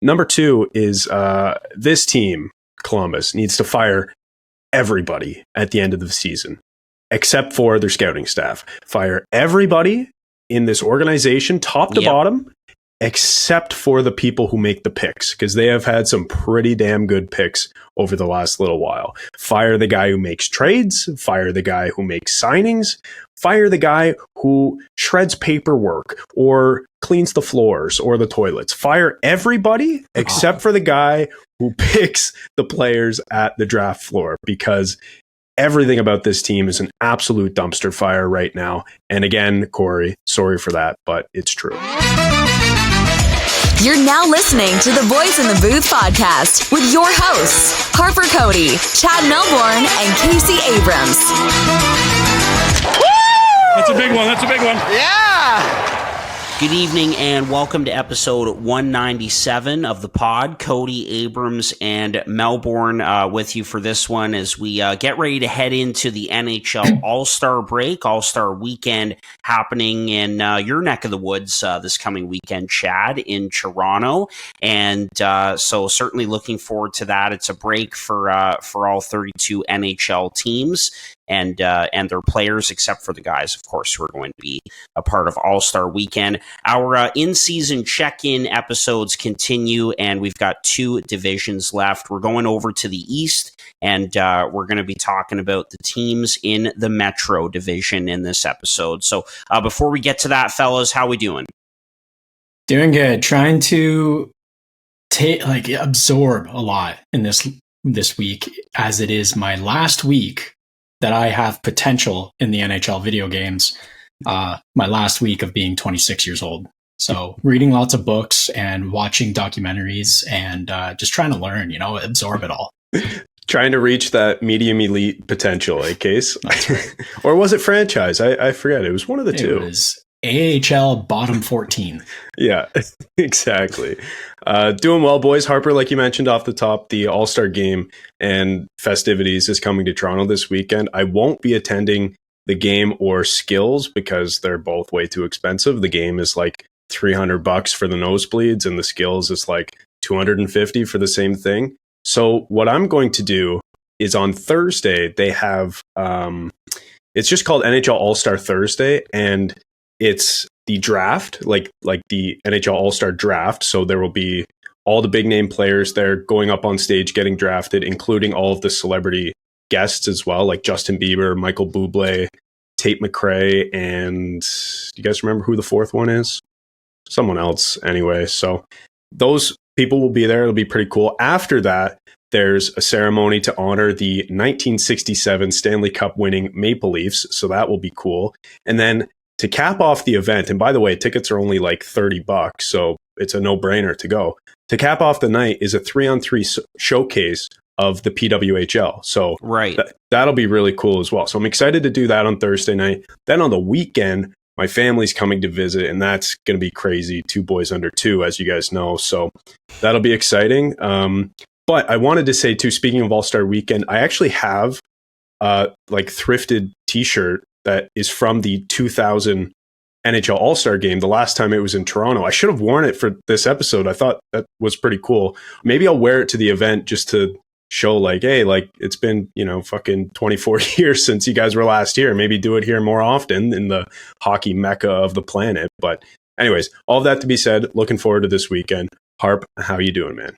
Number 2 is this team, Columbus, needs to fire everybody at the end of the season, except for their scouting staff. Fire everybody in this organization, top to bottom, except for the people who make the picks, because they have had some pretty damn good picks over the last little while. Fire the guy who makes trades, fire the guy who makes signings, fire the guy who shreds paperwork or cleans the floors or the toilets. Fire everybody except for the guy who picks the players at the draft floor, because everything about this team is an absolute dumpster fire right now. And again, Corey, sorry for that, but it's true. You're now listening to the Boys in the Booth podcast with your hosts, Harper Cody, Chad Melbourne, and Casey Abrams. That's a big one. That's a big one. Yeah! Good evening and welcome to episode 197 of the pod. Cody, Abrams, and Melbourne with you for this one as we get ready to head into the NHL All-Star break, All-Star weekend happening in your neck of the woods this coming weekend, Chad, in Toronto. And so certainly looking forward to that. It's a break for all 32 NHL teams and their players, except for the guys, of course, who are going to be a part of All-Star Weekend. Our in-season check-in episodes continue, and we've got 2 divisions left. We're going over to the East, and we're going to be talking about the teams in the Metro Division in this episode. So before we get to that, fellas, how we doing? Doing good. Trying to absorb a lot in this week, as it is my last week that I have potential in the NHL video games, my last week of being 26 years old. So reading lots of books and watching documentaries and just trying to learn, absorb it all. Trying to reach that medium elite potential, Case? That's right. Or was it franchise? I forget. It was one of the two. It was AHL bottom 14. Yeah, exactly. Doing well, boys. Harper, like you mentioned off the top, the All-Star game and festivities is coming to Toronto this weekend. I won't be attending the game or skills because they're both way too expensive. The game is like $300 for the nosebleeds, and the skills is like $250 for the same thing. So what I'm going to do is on Thursday, they have, it's just called NHL All-Star Thursday, and it's the draft, like the NHL All-Star draft. So there will be all the big name players there going up on stage, getting drafted, including all of the celebrity guests as well, like Justin Bieber, Michael Bublé, Tate McRae, and do you guys remember who the fourth one is? Someone else anyway. So those people will be there. It'll be pretty cool. After that, there's a ceremony to honor the 1967 Stanley Cup winning Maple Leafs. So that will be cool. And then to cap off the event, and by the way, tickets are only like $30, so it's a no-brainer to go. To cap off the night is a 3-on-3 showcase of the PWHL. So right. That'll be really cool as well. So I'm excited to do that on Thursday night. Then on the weekend, my family's coming to visit, and that's going to be crazy. 2 boys under 2, as you guys know. So that'll be exciting. But I wanted to say, too, speaking of All-Star Weekend, I actually have thrifted t-shirt that is from the 2000 NHL All-Star game, the last time it was in Toronto. I should have worn it for this episode. I thought that was pretty cool. Maybe I'll wear it to the event just to show hey, it's been, fucking 24 years since you guys were last here. Maybe do it here more often in the hockey mecca of the planet. But anyways, all of that to be said, looking forward to this weekend. Harp, how you doing, man?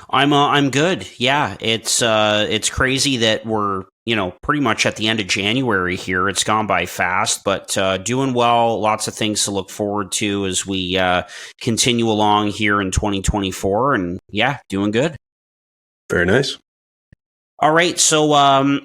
I'm good. Yeah, it's crazy that we're pretty much at the end of January here. It's gone by fast, but doing well. Lots of things to look forward to as we continue along here in 2024, and yeah, doing good. Very nice. All right, so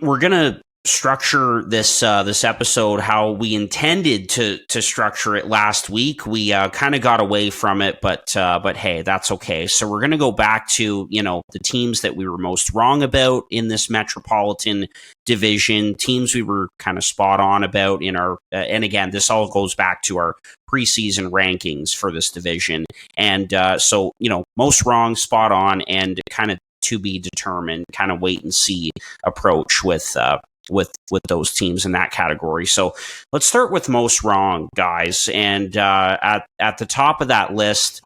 we're gonna structure this episode how we intended to structure it last week. We kind of got away from it, but hey, that's okay. So we're going to go back to, the teams that we were most wrong about in this Metropolitan Division, teams we were kind of spot on about in our, and again, this all goes back to our preseason rankings for this division. And so, most wrong, spot on, and kind of to be determined, kind of wait and see approach with those teams in that category. So let's start with most wrong, guys. And at the top of that list,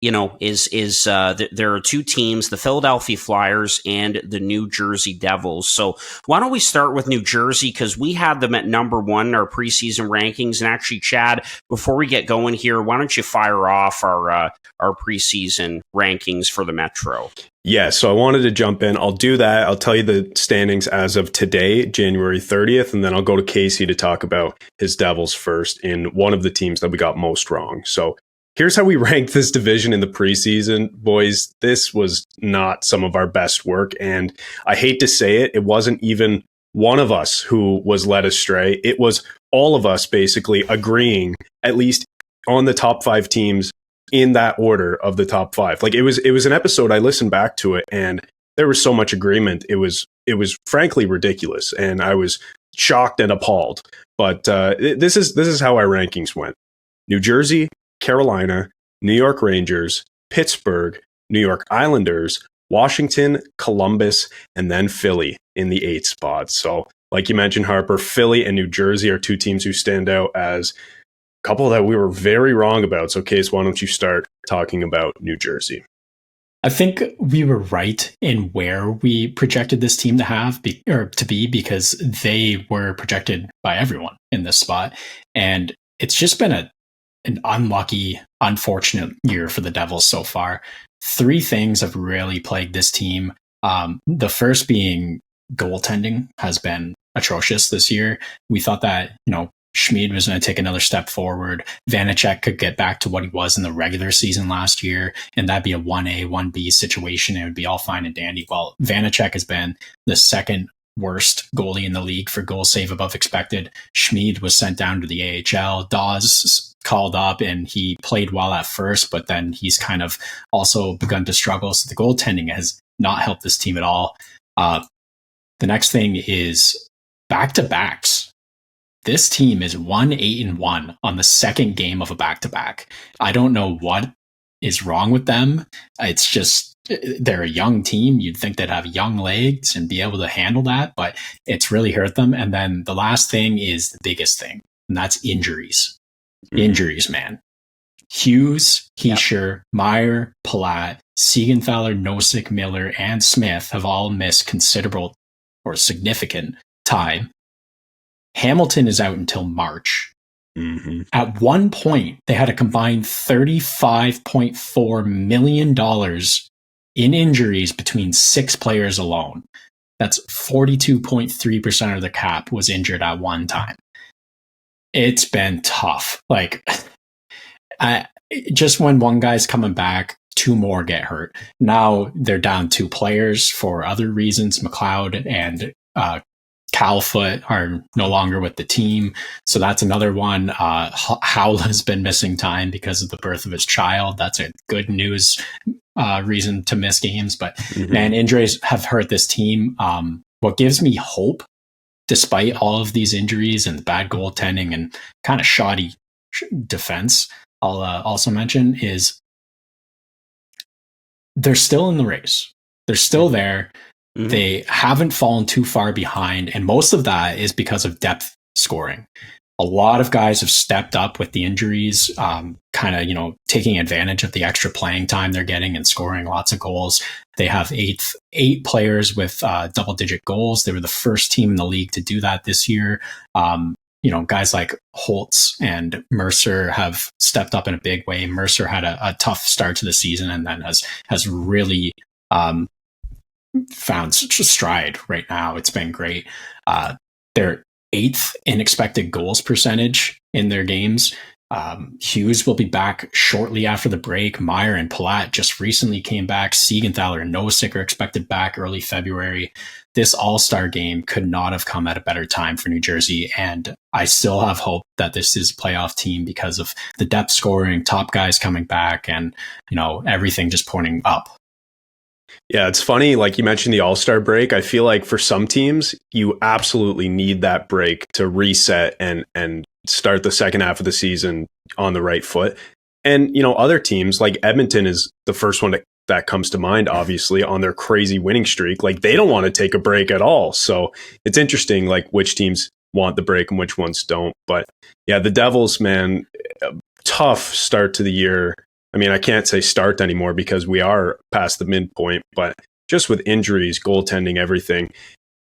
there are two teams, the Philadelphia Flyers and the New Jersey Devils. So why don't we start with New Jersey, because we had them at number one in our preseason rankings. And actually, Chad, before we get going here, why don't you fire off our preseason rankings for the Metro? Yeah, so I wanted to jump in. I'll do that. I'll tell you the standings as of today, January 30th, and then I'll go to Casey to talk about his Devils first in one of the teams that we got most wrong. So here's how we ranked this division in the preseason. Boys, this was not some of our best work, and I hate to say it, it wasn't even one of us who was led astray. It was all of us basically agreeing, at least on the top 5 teams, in that order of the top 5. Like it was an episode, I listened back to it and there was so much agreement. It was frankly ridiculous, and I was shocked and appalled. But this is how our rankings went: New Jersey, Carolina, New York Rangers, Pittsburgh, New York Islanders, Washington, Columbus, and then Philly in the 8th spot. So like you mentioned, Harper, Philly and New Jersey are two teams who stand out as couple that we were very wrong about. So, Case, why don't you start talking about New Jersey? I think we were right in where we projected this team to be, because they were projected by everyone in this spot. And it's just been an unlucky, unfortunate year for the Devils so far. 3 things have really plagued this team. The first being goaltending has been atrocious this year. We thought that, Schmid was going to take another step forward. Vanacek could get back to what he was in the regular season last year, and that'd be a 1A, 1B situation. It would be all fine and dandy. Well, Vanacek has been the second worst goalie in the league for goal save above expected. Schmid was sent down to the AHL. Dawes called up, and he played well at first, but then he's kind of also begun to struggle. So the goaltending has not helped this team at all. The next thing is back-to-backs. This team is 1-8-1 on the second game of a back-to-back. I don't know what is wrong with them. It's just, they're a young team. You'd think they'd have young legs and be able to handle that, but it's really hurt them. And then the last thing is the biggest thing, and that's injuries. Injuries, man. Hughes, Heischer, Meyer, Palat, Siegenthaler, Nosek, Miller, and Smith have all missed considerable or significant time. Hamilton is out until March. Mm-hmm. At one point, they had a combined $35.4 million in injuries between 6 players alone. That's 42.3% of the cap was injured at one time. It's been tough. Like, just when one guy's coming back, 2 more get hurt. Now they're down 2 players for other reasons. McLeod and Calfoot are no longer with the team. So that's another one. Howell has been missing time because of the birth of his child. That's a good news reason to miss games. But man, injuries have hurt this team. What gives me hope, despite all of these injuries and bad goaltending and kind of shoddy defense, I'll also mention, is they're still in the race. They're still there. Mm-hmm. They haven't fallen too far behind, and most of that is because of depth scoring. A lot of guys have stepped up with the injuries, kind of, taking advantage of the extra playing time they're getting and scoring lots of goals. They have eight players with double-digit goals. They were the first team in the league to do that this year. Guys like Holtz and Mercer have stepped up in a big way. Mercer had a tough start to the season and then has really found such a stride right now. It's been great. They're 8th in expected goals percentage in their games. Hughes will be back shortly after the break. Meyer and Palat just recently came back. Siegenthaler and Nosek are expected back early February. This all-star game could not have come at a better time for New Jersey, and I still have hope that this is a playoff team because of the depth scoring, top guys coming back, and everything just pointing up. Yeah, it's funny, like you mentioned the All-Star break. I feel like for some teams, you absolutely need that break to reset and start the second half of the season on the right foot. And, other teams like Edmonton is the first one that comes to mind, obviously, on their crazy winning streak. Like, they don't want to take a break at all. So it's interesting, like, which teams want the break and which ones don't. But yeah, the Devils, man, tough start to the year. I mean, I can't say start anymore because we are past the midpoint, but just with injuries, goaltending, everything,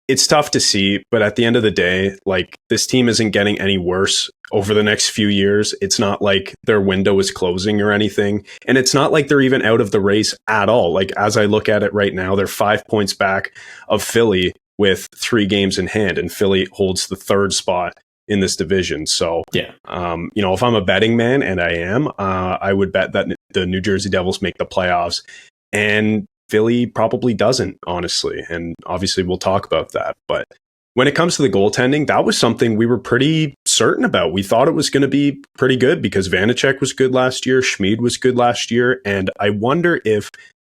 it's tough to see. But at the end of the day, like, this team isn't getting any worse over the next few years. It's not like their window is closing or anything. And it's not like they're even out of the race at all. Like, as I look at it right now, they're 5 points back of Philly with 3 games in hand, and Philly holds the 3rd spot in this division. So, Yeah. if I'm a betting man, and I am, I would bet that the New Jersey Devils make the playoffs, and Philly probably doesn't, honestly. And obviously we'll talk about that. But when it comes to the goaltending, that was something we were pretty certain about. We thought it was going to be pretty good because Vanacek was good last year, Schmid was good last year, and I wonder if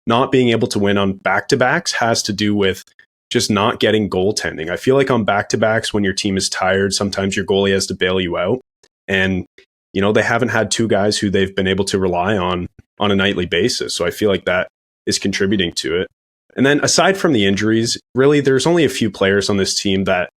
not being able to win on back-to-backs has to do with just not getting goaltending. I feel like on back-to-backs, when your team is tired, sometimes your goalie has to bail you out. And, they haven't had 2 guys who they've been able to rely on a nightly basis. So I feel like that is contributing to it. And then aside from the injuries, really, there's only a few players on this team that,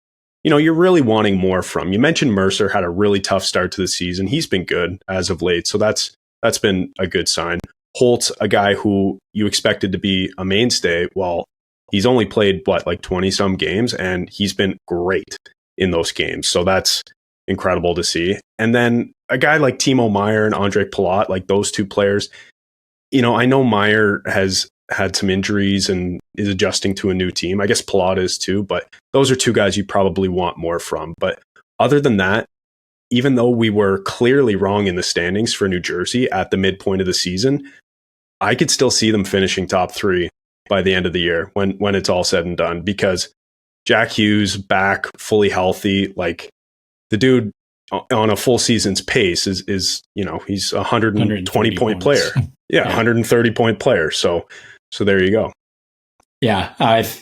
you're really wanting more from. You mentioned Mercer had a really tough start to the season. He's been good as of late. So that's been a good sign. Holt, a guy who you expected to be a mainstay, well, he's only played, 20 some games, and he's been great in those games. So that's incredible to see. And then a guy like Timo Meier and Andre Palat, like those 2 players, I know Meier has had some injuries and is adjusting to a new team. I guess Palat is too, but those are 2 guys you probably want more from. But other than that, even though we were clearly wrong in the standings for New Jersey at the midpoint of the season, I could still see them finishing top 3 by the end of the year when it's all said and done, because Jack Hughes back fully healthy, like the dude on a full season's pace is he's a 120 point player. Yeah, 130 point player. So there you go. Yeah, I've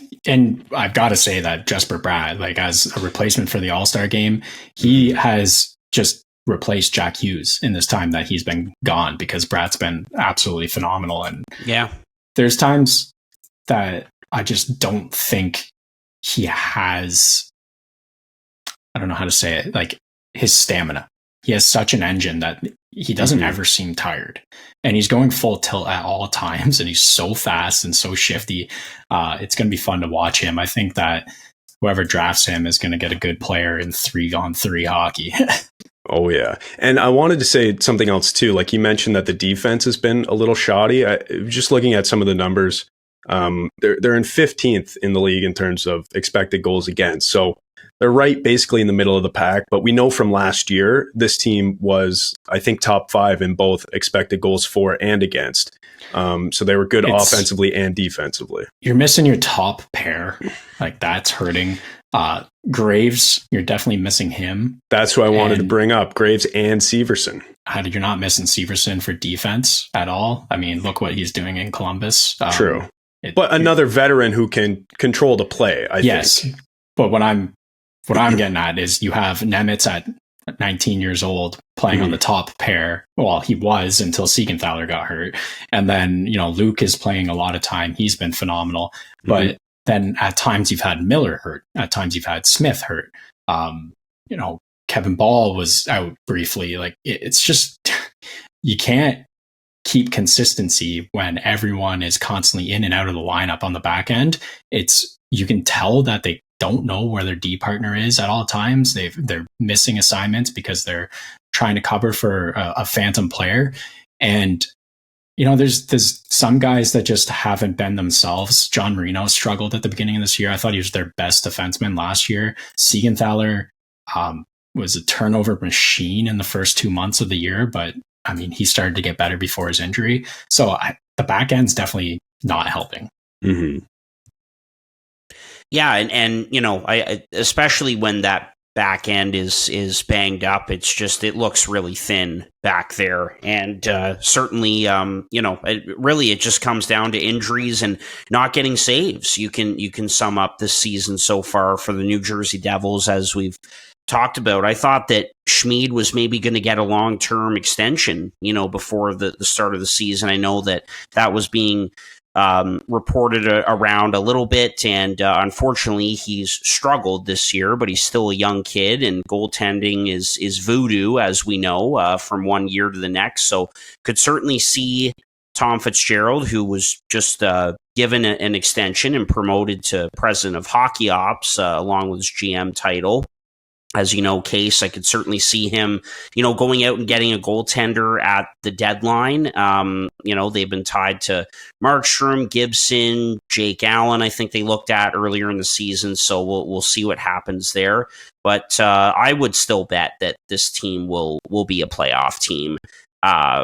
got to say that Jesper Bratt, like, as a replacement for the All-Star game, he has just replaced Jack Hughes in this time that he's been gone, because Bratt's been absolutely phenomenal. And yeah, there's times that I just don't think he has, I don't know how to say it, like, his stamina. He has such an engine that he doesn't ever seem tired, and he's going full tilt at all times, and he's so fast and so shifty. It's going to be fun to watch him. I think that whoever drafts him is going to get a good player in 3-on-3 hockey. Oh yeah. And I wanted to say something else too. Like, you mentioned that the defense has been a little shoddy. Just looking at some of the numbers, they're in 15th in the league in terms of expected goals against. So they're right basically in the middle of the pack. But we know from last year, this team was, I think, top 5 in both expected goals for and against. So they were good offensively and defensively. You're missing your top pair. Like, that's hurting. Graves, you're definitely missing him. That's who I wanted to bring up, Graves and Severson. You're not missing Severson for defense at all. I mean, look what he's doing in Columbus. True. But another veteran who can control the play, I think. But what I'm getting at is you have Nemitz at 19 years old playing on the top pair. Well, he was until Siegenthaler got hurt. And then, Luke is playing a lot of time. He's been phenomenal. But then at times you've had Miller hurt. At times you've had Smith hurt. Kevin Ball was out briefly. Like, it's just, you can't keep consistency when everyone is constantly in and out of the lineup on the back end. You can tell that they don't know where their D partner is at all times. They're missing assignments because they're trying to cover for a phantom player. And, there's some guys that just haven't been themselves. John Marino struggled at the beginning of this year. I thought he was their best defenseman last year. Siegenthaler was a turnover machine in the first 2 months of the year, but I mean, he started to get better before his injury. So the back end's definitely not helping. Mm-hmm. Yeah, and I especially when that back end is banged up, it looks really thin back there, and certainly it just comes down to injuries and not getting saves. You can sum up this season so far for the New Jersey Devils as we've talked about. I thought that Schmid was maybe going to get a long-term extension, before the start of the season. I know that was being reported around a little bit, and unfortunately he's struggled this year, but he's still a young kid, and goaltending is voodoo, as we know, from one year to the next. So could certainly see Tom Fitzgerald, who was just given an extension and promoted to president of hockey ops, along with his GM title. As you know, Case, I could certainly see him, going out and getting a goaltender at the deadline. They've been tied to Markstrom, Gibson, Jake Allen. I think they looked at earlier in the season, so we'll see what happens there. But I would still bet that this team will be a playoff team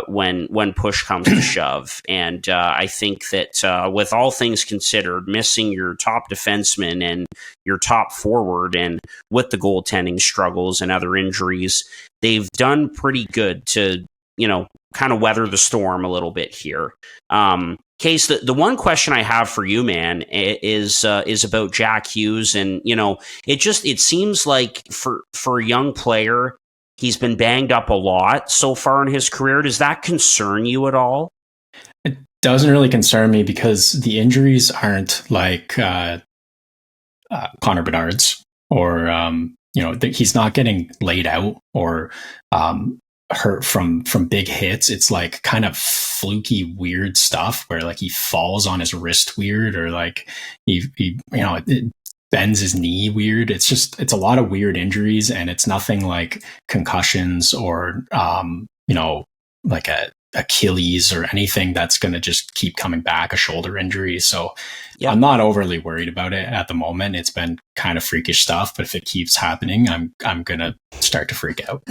when push comes to shove. And I think that with all things considered, missing your top defenseman and your top forward, and with the goaltending struggles and other injuries, they've done pretty good to, kind of weather the storm a little bit here. Case, the one question I have for you, man, is about Jack Hughes. And, it seems like for a young player, he's been banged up a lot so far in his career. Does that concern you at all? It doesn't really concern me because the injuries aren't like Connor Bedard's, or he's not getting laid out or hurt from big hits. It's like kind of fluky, weird stuff where like he falls on his wrist weird, or like he it bends his knee weird. It's a lot of weird injuries, and it's nothing like concussions or like a Achilles or anything that's going to just keep coming back, a shoulder injury. So yeah, I'm not overly worried about it at the moment. It's been kind of freakish stuff, but if it keeps happening, I'm going to start to freak out.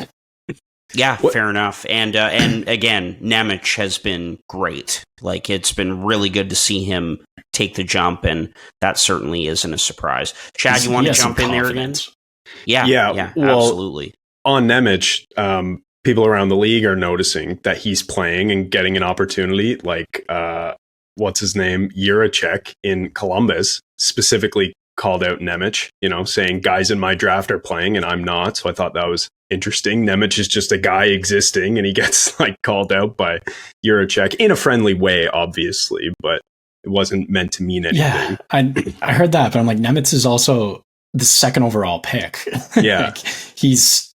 Yeah, fair enough. And again, Nemec has been great. Like, it's been really good to see him take the jump, and that certainly isn't a surprise. Chad, you want to jump in there again? Yeah, well, absolutely. On Nemec, people around the league are noticing that he's playing and getting an opportunity. Like, what's his name? Juracek in Columbus specifically called out Nemec, saying guys in my draft are playing and I'm not. So I thought that was interesting. Nemec is just a guy existing, and he gets like called out by Juracek in a friendly way, obviously, but it wasn't meant to mean anything. Yeah, I heard that, but I'm like, Nemec is also the second overall pick. Yeah. Like, he's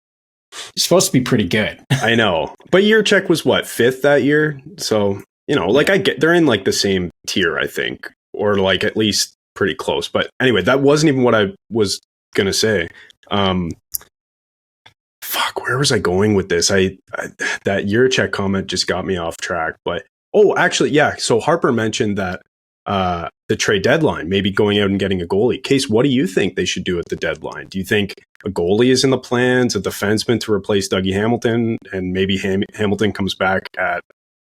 supposed to be pretty good. I know. But Juracek was what, 5th that year? So, I get, they're in like the same tier, I think, or like at least pretty close. But anyway, that wasn't even what I was going to say. Where was I going with this? That Juracek comment just got me off track. But, actually, yeah. So Harper mentioned that the trade deadline, maybe going out and getting a goalie. Case, what do you think they should do at the deadline? Do you think a goalie is in the plans, a defenseman to replace Dougie Hamilton, and maybe Hamilton comes back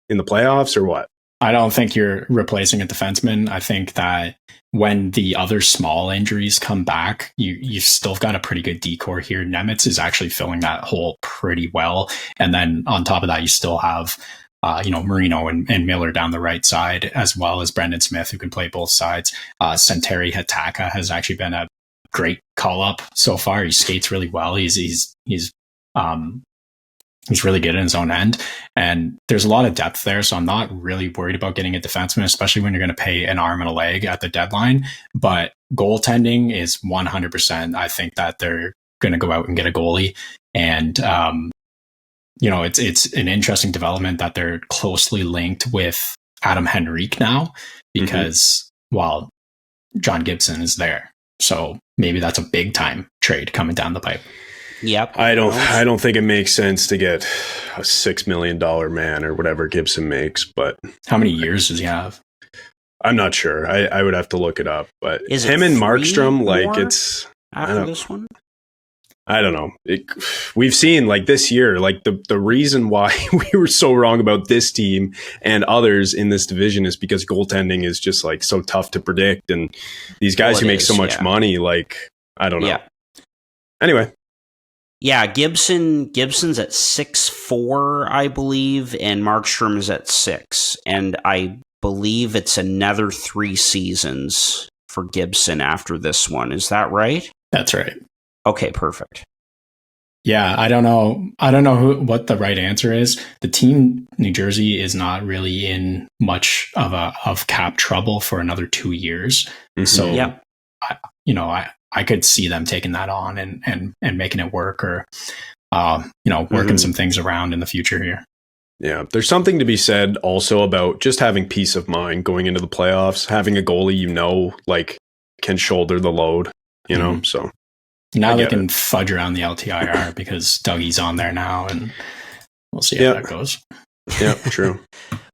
in the playoffs, or what? I don't think you're replacing a defenseman. I think that when the other small injuries come back, you've still got a pretty good decor here. Nemec is actually filling that hole pretty well. And then on top of that, you still have Marino and Miller down the right side, as well as Brendan Smith, who can play both sides. Santeri Hataka has actually been a great call up so far. He skates really well. He's really good in his own end, and there's a lot of depth there. So I'm not really worried about getting a defenseman, especially when you're going to pay an arm and a leg at the deadline. But goaltending is 100%. I think that they're going to go out and get a goalie, and it's an interesting development that they're closely linked with Adam Henrique now, because John Gibson is there. So maybe that's a big time trade coming down the pipe. Yep. I don't think it makes sense to get a $6 million man or whatever Gibson makes, but how many years does he have? I'm not sure. I would have to look it up, but is him and Markstrom, like, it's after this one? I don't know. We've seen like this year, like the reason why we were so wrong about this team and others in this division is because goaltending is just like so tough to predict. And these guys who make so much money, like, I don't know. Yeah. Anyway. Yeah, Gibson's at 6'4", I believe, and Markstrom is at 6. And I believe it's another 3 seasons for Gibson after this one. Is that right? That's right. Okay, perfect. Yeah, I don't know. I don't know what the right answer is. The team New Jersey is not really in much of cap trouble for another 2 years. Mhm. So, Yep. I could see them taking that on and making it work, or working some things around in the future here. Yeah, there's something to be said also about just having peace of mind going into the playoffs, having a goalie like can shoulder the load, so Now they can fudge around the LTIR because Dougie's on there now, and we'll see how that goes. Yeah, true.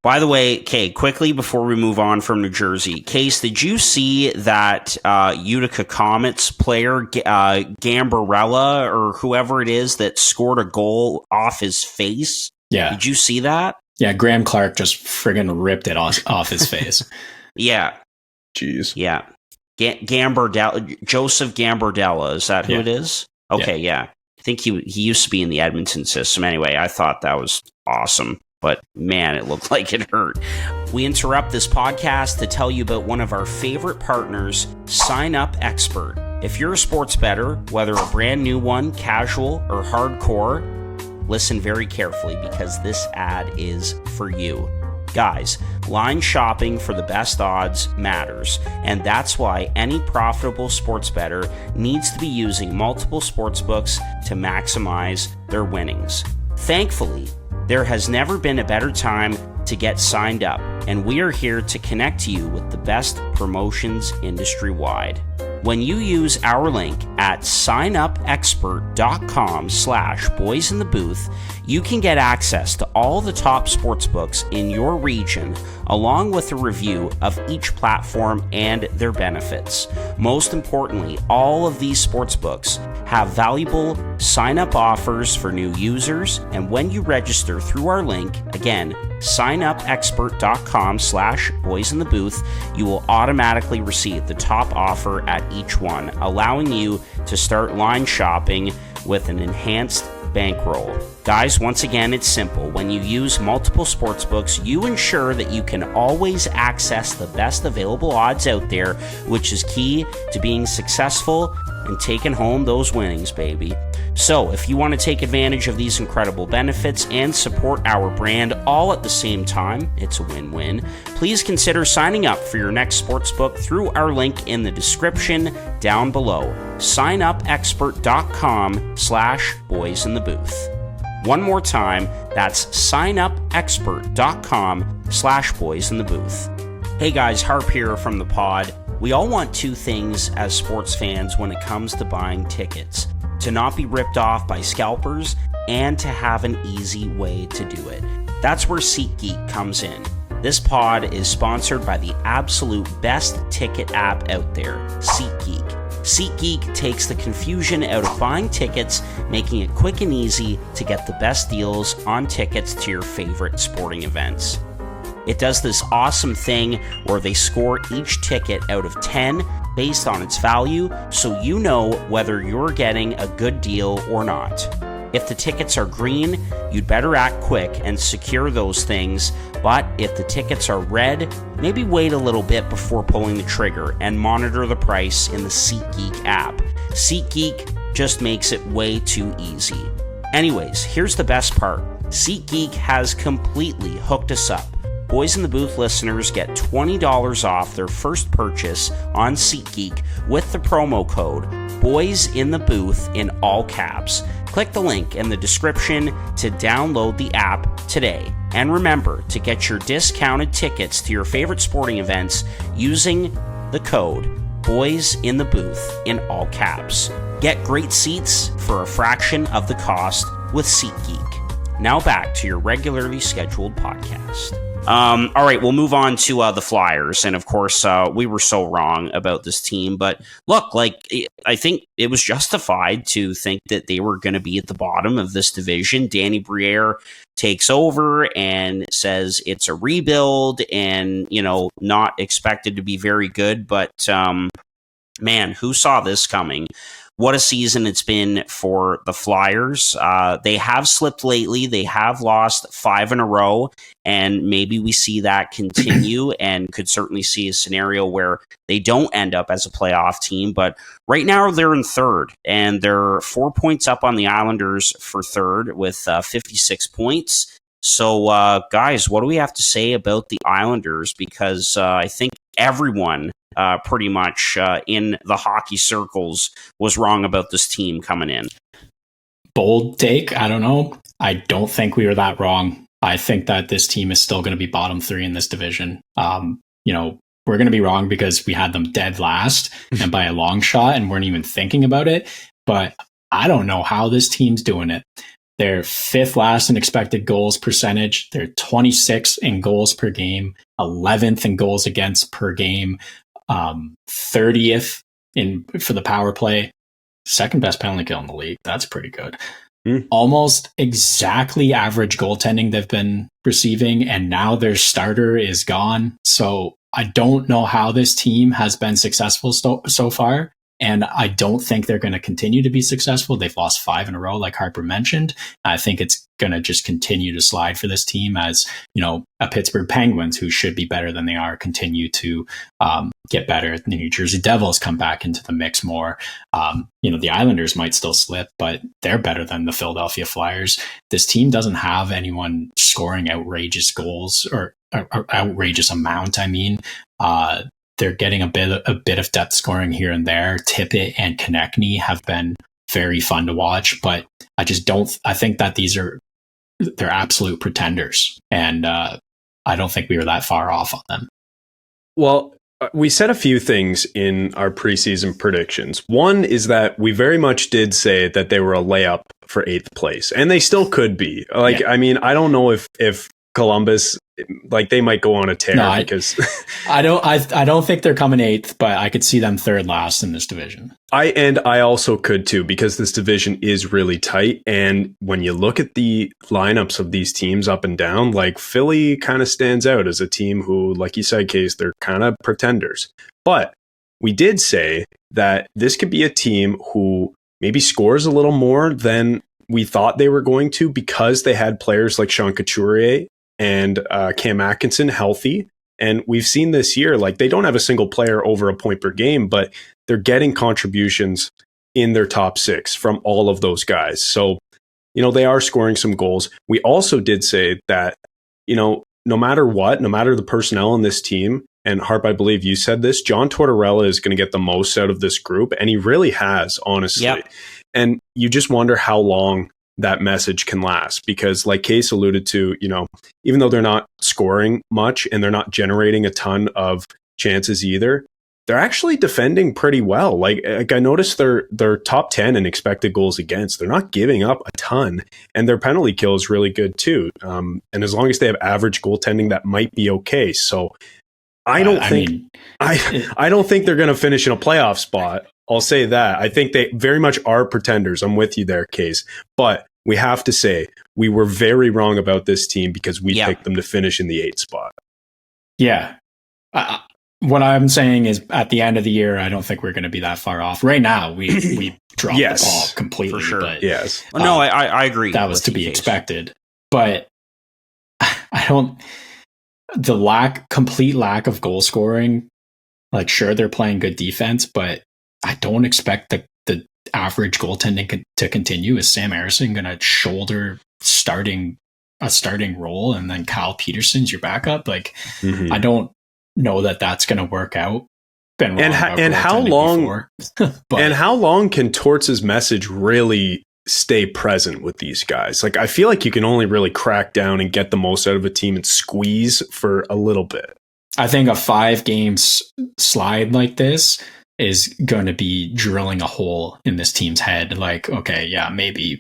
By the way, Kay, quickly before we move on from New Jersey, Case, did you see that Utica Comets player, Gambarella, or whoever it is, that scored a goal off his face? Yeah. Did you see that? Yeah, Graham Clark just friggin' ripped it off his face. Yeah. Jeez. Yeah. Gambardella, Joseph Gambardella, is that who it is? Okay, yeah. I think he used to be in the Edmonton system. Anyway, I thought that was awesome. But man, it looked like it hurt. We interrupt this podcast to tell you about one of our favorite partners, Sign Up Expert. If you're a sports bettor, whether a brand new one, casual, or hardcore, listen very carefully because this ad is for you. Guys, line shopping for the best odds matters, and that's why any profitable sports bettor needs to be using multiple sports books to maximize their winnings. Thankfully, there has never been a better time to get signed up, and we are here to connect you with the best promotions industry-wide. When you use our link at signupexpert.com/boysinthebooth, you can get access to all the top sportsbooks in your region, along with a review of each platform and their benefits. Most importantly, all of these sportsbooks have valuable sign-up offers for new users, and when you register through our link, again, signupexpert.com/boysinthebooth, you will automatically receive the top offer at each one, allowing you to start line shopping with an enhanced bankroll. Guys, once again, it's simple. When you use multiple sportsbooks, you ensure that you can always access the best available odds out there, which is key to being successful and taking home those winnings, baby. So, if you want to take advantage of these incredible benefits and support our brand all at the same time, it's a win-win, please consider signing up for your next sportsbook through our link in the description down below. signupexpert.com/boysinthebooth. One more time, that's signupexpert.com/boysinthebooth. Hey guys, Harp here from the pod. We all want two things as sports fans when it comes to buying tickets: to not be ripped off by scalpers and to have an easy way to do it. That's where SeatGeek comes in. This pod is sponsored by the absolute best ticket app out there, SeatGeek. SeatGeek takes the confusion out of buying tickets, making it quick and easy to get the best deals on tickets to your favorite sporting events. It does this awesome thing where they score each ticket out of 10 based on its value, so you know whether you're getting a good deal or not. If the tickets are green, you'd better act quick and secure those things, but if the tickets are red, maybe wait a little bit before pulling the trigger and monitor the price in the SeatGeek app. SeatGeek just makes it way too easy. Anyways, here's the best part. SeatGeek has completely hooked us up. Boys in the Booth listeners get $20 off their first purchase on SeatGeek with the promo code Boys in the Booth in all caps. Click the link in the description to download the app today. And remember to get your discounted tickets to your favorite sporting events using the code Boys in the Booth in all caps. Get great seats for a fraction of the cost with SeatGeek. Now back to your regularly scheduled podcast. All right, we'll move on to the Flyers. And of course, we were so wrong about this team. But look, I think it was justified to think that they were going to be at the bottom of this division. Danny Briere takes over and says it's a rebuild and, not expected to be very good. But man, who saw this coming? What a season it's been for the Flyers. They have slipped lately. They have lost 5 in a row, and maybe we see that continue and could certainly see a scenario where they don't end up as a playoff team. But right now they're in third, and they're 4 points up on the Islanders for third with 56 points. So, guys, what do we have to say about the Islanders? Because I think everyone pretty much in the hockey circles was wrong about this team coming in. Bold take. I don't know. I don't think we were that wrong. I think that this team is still going to be bottom 3 in this division. We're going to be wrong because we had them dead last and by a long shot and weren't even thinking about it. But I don't know how this team's doing it. They're 5th last in expected goals percentage. They're 26th in goals per game, 11th in goals against per game, 30th for the power play, 2nd best penalty kill in the league. That's pretty good. Almost exactly average goaltending they've been receiving, and now their starter is gone. So I don't know how this team has been successful so far. And I don't think they're going to continue to be successful. They've lost 5 in a row, like Harper mentioned. I think it's going to just continue to slide for this team as, a Pittsburgh Penguins, who should be better than they are, continue to get better. The New Jersey Devils come back into the mix more. The Islanders might still slip, but they're better than the Philadelphia Flyers. This team doesn't have anyone scoring outrageous goals or outrageous amount. They're getting a bit of depth scoring here and there. Tippett and Konechny have been very fun to watch, but I think that they're absolute pretenders, and I don't think we were that far off on them. Well, we said a few things in our preseason predictions. One is that we very much did say that they were a layup for 8th place, and they still could be. I don't know if Columbus, they might go on a tear because I don't think they're coming 8th, but I could see them 3rd last in this division. I also could too, because this division is really tight. And when you look at the lineups of these teams up and down, Philly kind of stands out as a team who, like you said, Case, they're kind of pretenders. But we did say that this could be a team who maybe scores a little more than we thought they were going to, because they had players like Sean Couturier and Cam Atkinson healthy. And we've seen this year, they don't have a single player over a point per game, but they're getting contributions in their top 6 from all of those guys. So, they are scoring some goals. We also did say that, no matter what, no matter the personnel in this team, and Harp, I believe you said this, John Tortorella is going to get the most out of this group. And he really has, honestly. Yep. And you just wonder how long that message can last, because like Case alluded to, even though they're not scoring much and they're not generating a ton of chances either, they're actually defending pretty well. Like I noticed they're top 10 in expected goals against. They're not giving up a ton, and their penalty kill is really good too. And as long as they have average goaltending, that might be okay. So I don't think they're going to finish in a playoff spot. I'll say that. I think they very much are pretenders. I'm with you there, Case. But we have to say we were very wrong about this team because we picked them to finish in the 8th spot. Yeah. What I'm saying is at the end of the year, I don't think we're going to be that far off. Right now, we dropped the ball completely. For sure. But, yes. No, I agree. That was to be expected. But complete lack of goal scoring, sure, they're playing good defense, but I don't expect the average goaltending to continue. Is Sam Harrison going to shoulder a starting role, and then Kyle Peterson's your backup? I don't know that that's going to work out. And how long? And how long can Torts' message really stay present with these guys? I feel like you can only really crack down and get the most out of a team and squeeze for a little bit. I think a 5-game slide like this is going to be drilling a hole in this team's head. Okay, yeah, maybe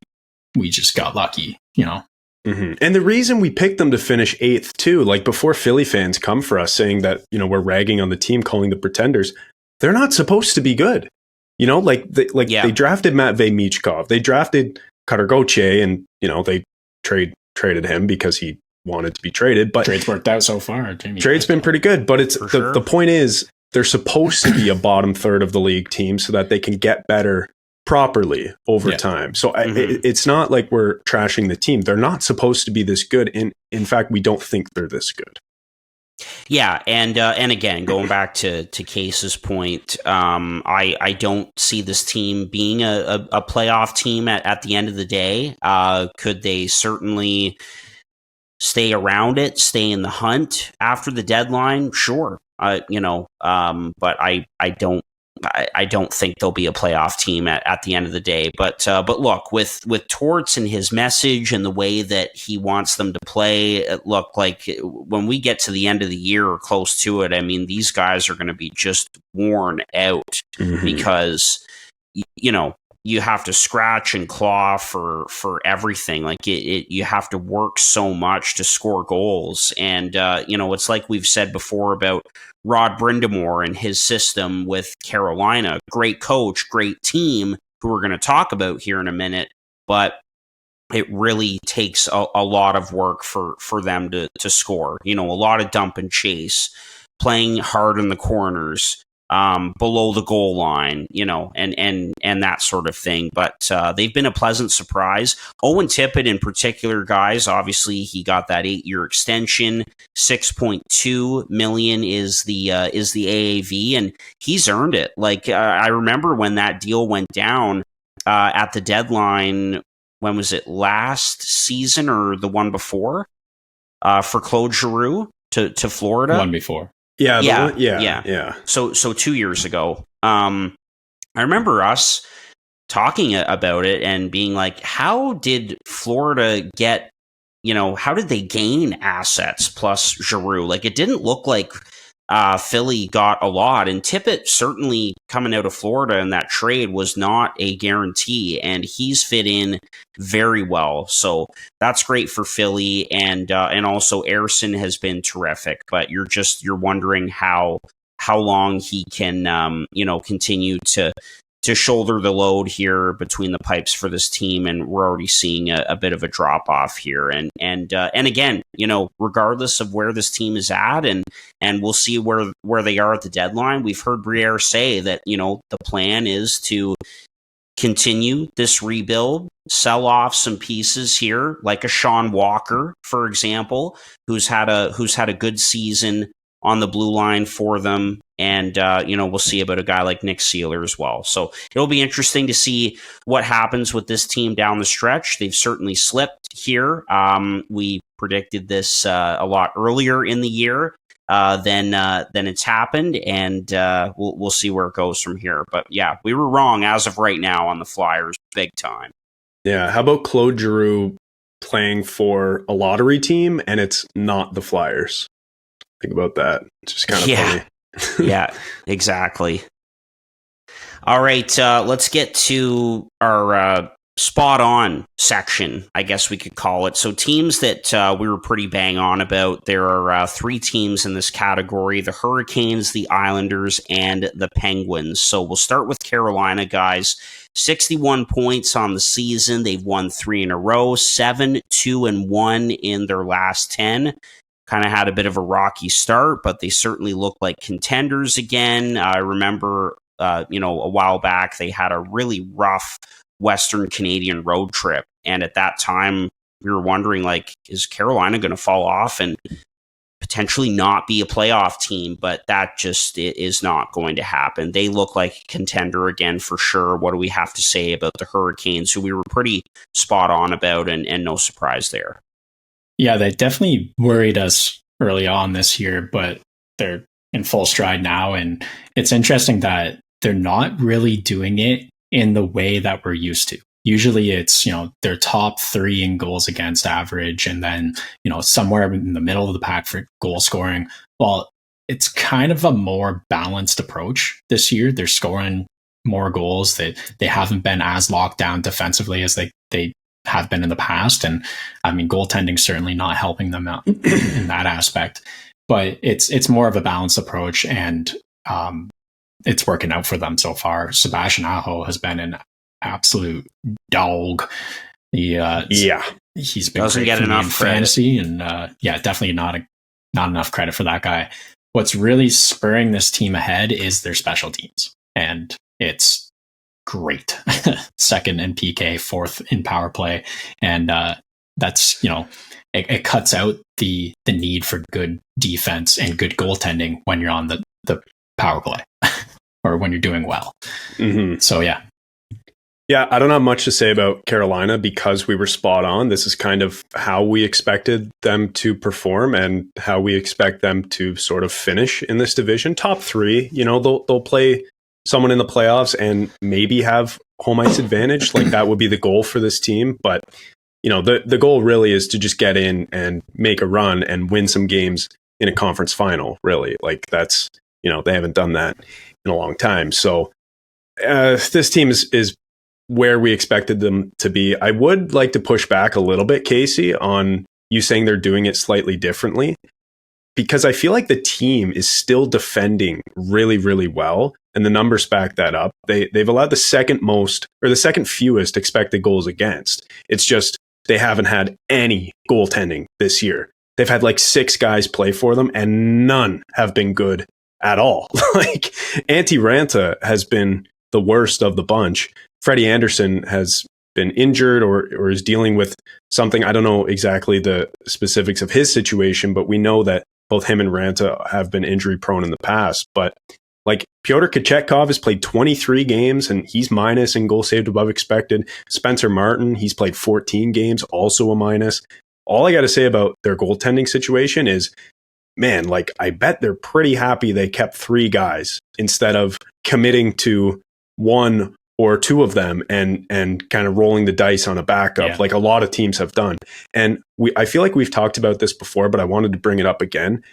we just got lucky, Mm-hmm. And the reason we picked them to finish 8th too, before Philly fans come for us saying that, we're ragging on the team, calling the pretenders, they're not supposed to be good. They drafted Matvei Michkov, they drafted Cutter Gauthier, and, they traded him because he wanted to be traded. But trade's worked out so far. Trade's been pretty good, but it's the point is, they're supposed to be a bottom third of the league team so that they can get better properly over time. So it's not like we're trashing the team. They're not supposed to be this good. In fact, we don't think they're this good. Yeah, and again, going back to Case's point, I don't see this team being a playoff team at the end of the day. Could they certainly stay around it, stay in the hunt after the deadline? Sure, but I don't think they'll be a playoff team at the end of the day. But look, with Torts and his message and the way that he wants them to play, look, like when we get to the end of the year or close to it, I mean, these guys are going to be just worn out because, you have to scratch and claw for everything. Like you have to work so much to score goals. And, it's like we've said before about Rod Brindamore and his system with Carolina. Great coach, great team, who we're going to talk about here in a minute. But it really takes a lot of work for them to score. A lot of dump and chase, playing hard in the corners, below the goal line, and that sort of thing. But they've been a pleasant surprise. Owen Tippett in particular, guys, obviously he got that 8-year extension. $6.2 million is the AAV, and he's earned it. Like I remember when that deal went down at the deadline. When was it? Last season or the one before? For Claude Giroux to Florida. One before. Yeah. So 2 years ago, I remember us talking about it and being like, how did Florida get, how did they gain assets plus Giroux? Like, it didn't look like Philly got a lot, and Tippett certainly coming out of Florida in that trade was not a guarantee, and he's fit in very well. So that's great for Philly, and also Ersson has been terrific. But you're wondering how long he can continue to shoulder the load here between the pipes for this team, and we're already seeing a bit of a drop off here. And again, regardless of where this team is at, and we'll see where they are at the deadline. We've heard Briere say that the plan is to continue this rebuild, sell off some pieces here, like a Sean Walker, for example, who's had a good season on the blue line for them. And, we'll see about a guy like Nick Seeler as well. So it'll be interesting to see what happens with this team down the stretch. They've certainly slipped here. We predicted this a lot earlier in the year than it's happened. And we'll see where it goes from here. But yeah, we were wrong as of right now on the Flyers big time. Yeah. How about Claude Giroux playing for a lottery team and it's not the Flyers? Think about that. It's just kind of funny. Yeah, exactly. All right, let's get to our spot on section, I guess we could call it. So teams that we were pretty bang on about. There are 3 teams in this category: the Hurricanes, the Islanders, and the Penguins. So we'll start with Carolina, guys. 61 points on the season. They've won 3 in a row, 7-2-1 in their last 10. Kind of had a bit of a rocky start, but they certainly look like contenders again. I remember, a while back, they had a really rough Western Canadian road trip. And at that time, we were wondering, like, is Carolina going to fall off and potentially not be a playoff team? But that just is not going to happen. They look like a contender again for sure. What do we have to say about the Hurricanes, who we were pretty spot on about, and no surprise there? Yeah, they definitely worried us early on this year, but they're in full stride now. And it's interesting that they're not really doing it in the way that we're used to. Usually it's, their top 3 in goals against average, and then, somewhere in the middle of the pack for goal scoring. Well, it's kind of a more balanced approach this year. They're scoring more goals. They haven't been as locked down defensively as they have been in the past. And I mean, goaltending certainly not helping them out in that aspect, but it's more of a balanced approach, and it's working out for them so far. Sebastian Aho has been an absolute dog. He's been doesn't great get for enough me in fantasy, and definitely not enough credit for that guy. what's really spurring this team ahead is their special teams. And it's great. Second in PK, fourth in power play. And that's, it cuts out the need for good defense and good goaltending when you're on the power play or when you're doing well. Mm-hmm. So, yeah. Yeah, I don't have much to say about Carolina because we were spot on. This is kind of how we expected them to perform and how we expect them to sort of finish in this division. Top three, they'll play someone in the playoffs and maybe have home ice advantage. Like that would be the goal for this team. But, the goal really is to just get in and make a run and win some games in a conference final, really. Like that's, they haven't done that in a long time. So this team is where we expected them to be. I would like to push back a little bit, Casey, on you saying they're doing it slightly differently, because I feel like the team is still defending really, really well, and the numbers back that up. They've allowed the second most or the second fewest expected goals against. It's just they haven't had any goaltending this year. They've had like 6 guys play for them, and none have been good at all. Like Antti Ranta has been the worst of the bunch. Freddie Anderson has been injured or is dealing with something. I don't know exactly the specifics of his situation, but we know that both him and Ranta have been injury prone in the past. But like Pyotr Kochetkov has played 23 games and he's minus in goal saved above expected. Spencer Martin, he's played 14 games, also a minus. All I got to say about their goaltending situation is, man, like I bet they're pretty happy they kept 3 guys instead of committing to 1 or 2 of them and kind of rolling the dice on a backup like a lot of teams have done. And I feel like we've talked about this before, but I wanted to bring it up again.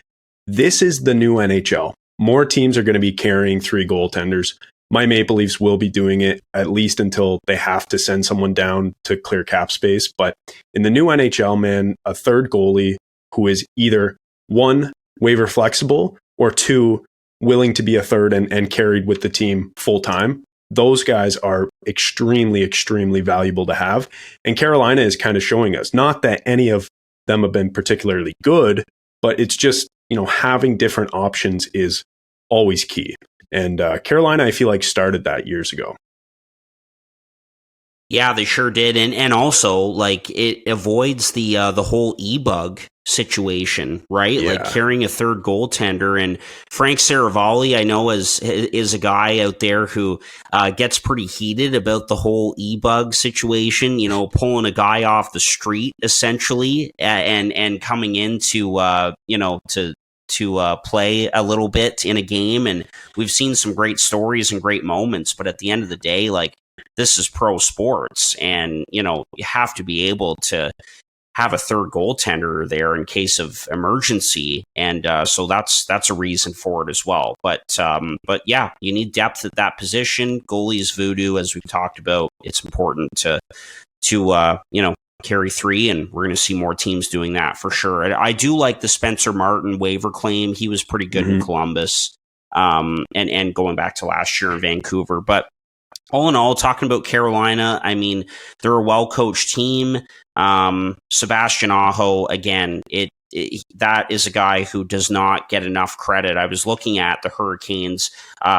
This is the new NHL. More teams are going to be carrying 3 goaltenders. My Maple Leafs will be doing it at least until they have to send someone down to clear cap space. But in the new NHL, man, a third goalie who is either 1, waiver flexible, or 2, willing to be a third and carried with the team full time. Those guys are extremely, extremely valuable to have. And Carolina is kind of showing us, not that any of them have been particularly good, but it's just, having different options is always key. And Carolina, I feel like, started that years ago. Yeah, they sure did. And also, like, it avoids the whole e-bug situation, right? Yeah. Like carrying a third goaltender. And Frank Saravalli, I know, is a guy out there who gets pretty heated about the whole e-bug situation, pulling a guy off the street, essentially, and coming into, to play a little bit in a game. And we've seen some great stories and great moments, but at the end of the day, like, this is pro sports, and, you have to be able to have a third goaltender there in case of emergency. And so that's a reason for it as well. But yeah, you need depth at that position. Goalies voodoo, as we've talked about. It's important to carry 3, and we're going to see more teams doing that for sure. I do like the Spencer Martin waiver claim. He was pretty good in Columbus, and going back to last year in Vancouver. But all in all, talking about Carolina, I mean, they're a well-coached team. Sebastian Aho, again, that is a guy who does not get enough credit. I was looking at the Hurricanes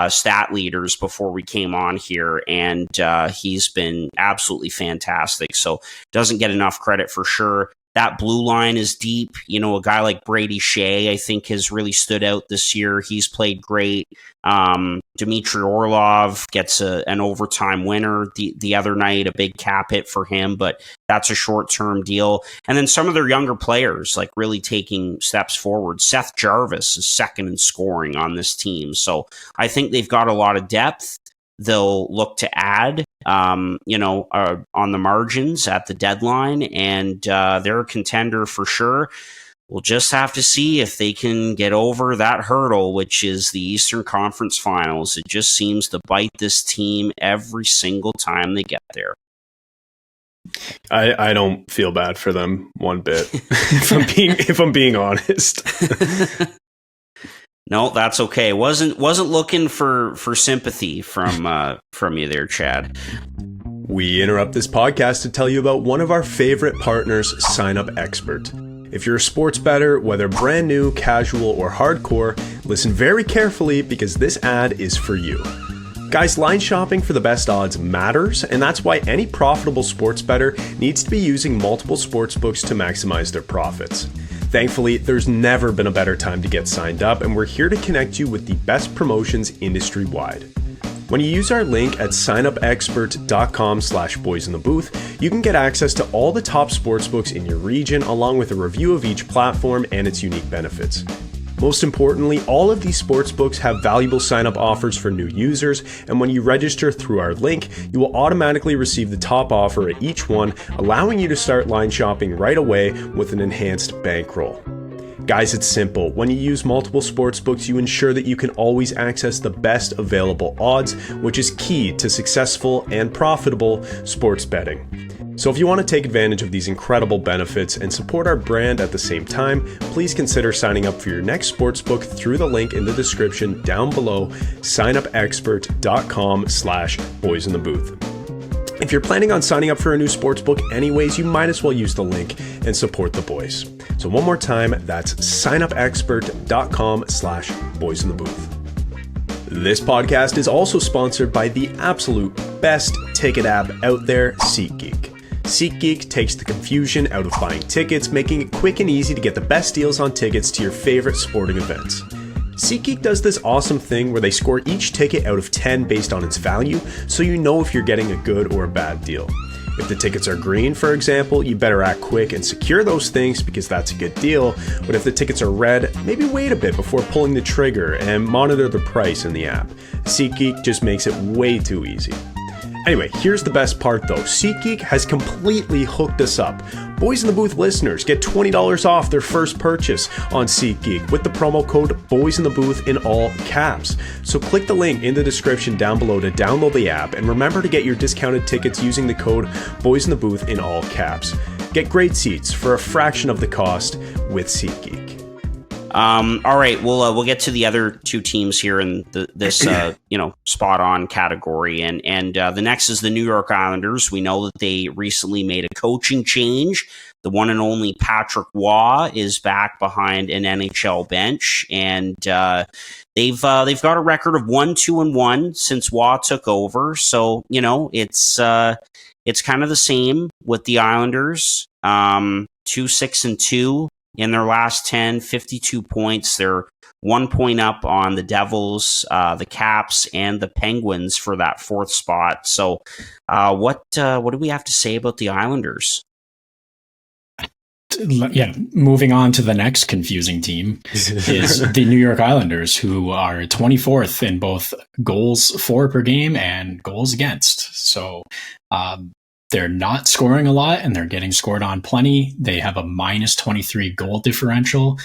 stat leaders before we came on here, and he's been absolutely fantastic. So doesn't get enough credit for sure. That blue line is deep. A guy like Brady Shea, I think, has really stood out this year. He's played great. Dmitry Orlov gets an overtime winner the other night, a big cap hit for him, but that's a short-term deal. And then some of their younger players, like, really taking steps forward. Seth Jarvis is second in scoring on this team. So I think they've got a lot of depth. They'll look to add, on the margins at the deadline, and they're a contender for sure. We'll just have to see if they can get over that hurdle, which is the Eastern Conference Finals. It just seems to bite this team every single time they get there. I don't feel bad for them one bit, if I'm being honest. No, that's okay. Wasn't looking for sympathy from you there, Chad. We interrupt this podcast to tell you about one of our favorite partners, Sign Up Expert. If you're a sports bettor, whether brand new, casual, or hardcore, listen very carefully because this ad is for you. Guys, line shopping for the best odds matters, and that's why any profitable sports bettor needs to be using multiple sportsbooks to maximize their profits. Thankfully, there's never been a better time to get signed up, and we're here to connect you with the best promotions industry-wide. When you use our link at signupexpert.com/boysinthebooth, you can get access to all the top sportsbooks in your region, along with a review of each platform and its unique benefits. Most importantly, all of these sportsbooks have valuable sign-up offers for new users, and when you register through our link, you will automatically receive the top offer at each one, allowing you to start line shopping right away with an enhanced bankroll. Guys, it's simple. When you use multiple sportsbooks, you ensure that you can always access the best available odds, which is key to successful and profitable sports betting. So if you want to take advantage of these incredible benefits and support our brand at the same time, please consider signing up for your next sportsbook through the link in the description down below, signupexpert.com/boysinthebooth. If you're planning on signing up for a new sportsbook anyways, you might as well use the link and support the boys. So one more time, that's signupexpert.com/boysinthebooth. This podcast is also sponsored by the absolute best ticket app out there, SeatGeek. SeatGeek takes the confusion out of buying tickets, making it quick and easy to get the best deals on tickets to your favorite sporting events. SeatGeek does this awesome thing where they score each ticket out of 10 based on its value, so you know if you're getting a good or a bad deal. If the tickets are green, for example, you better act quick and secure those things because that's a good deal. But if the tickets are red, maybe wait a bit before pulling the trigger and monitor the price in the app. SeatGeek just makes it way too easy. Anyway, here's the best part though. SeatGeek has completely hooked us up. Boys in the Booth listeners get $20 off their first purchase on SeatGeek with the promo code BOYSINTHEBOOTH in all caps. So click the link in the description down below to download the app, and remember to get your discounted tickets using the code BOYSINTHEBOOTH in all caps. Get great seats for a fraction of the cost with SeatGeek. All right, we'll get to the other two teams here in this spot on category, and the next is the New York Islanders. We know that they recently made a coaching change. The one and only Patrick Waugh is back behind an NHL bench, and they've got a record of 1-2-1 since Waugh took over. So it's kind of the same with the Islanders. 2-6-2. In their last 10, 52 points. They're 1 point up on the Devils, the Caps, and the Penguins for that fourth spot. So what do we have to say about the Islanders? Yeah, moving on to the next confusing team is the New York Islanders, who are 24th in both goals for per game and goals against. So they're not scoring a lot, and they're getting scored on plenty. They have a -23 goal differential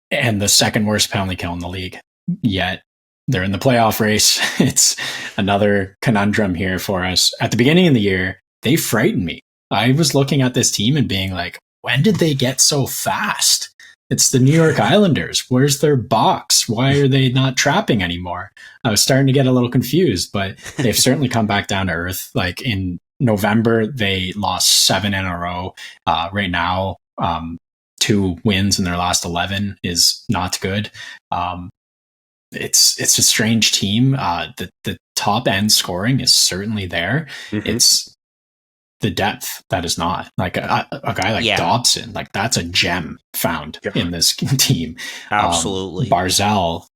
and the second worst penalty kill in the league. Yet they're in the playoff race. It's another conundrum here for us. At the beginning of the year, they frightened me. I was looking at this team and being like, when did they get so fast? It's the New York Islanders. Where's their box? Why are they not trapping anymore? I was starting to get a little confused, but they've certainly come back down to earth. Like in November, they lost 7 in a row. Right now, 2 wins in their last 11 is not good. It's a strange team. The top end scoring is certainly there. Mm-hmm. It's the depth that is not. Like a guy like Dobson, like that's a gem found in this team. Absolutely. Barzal,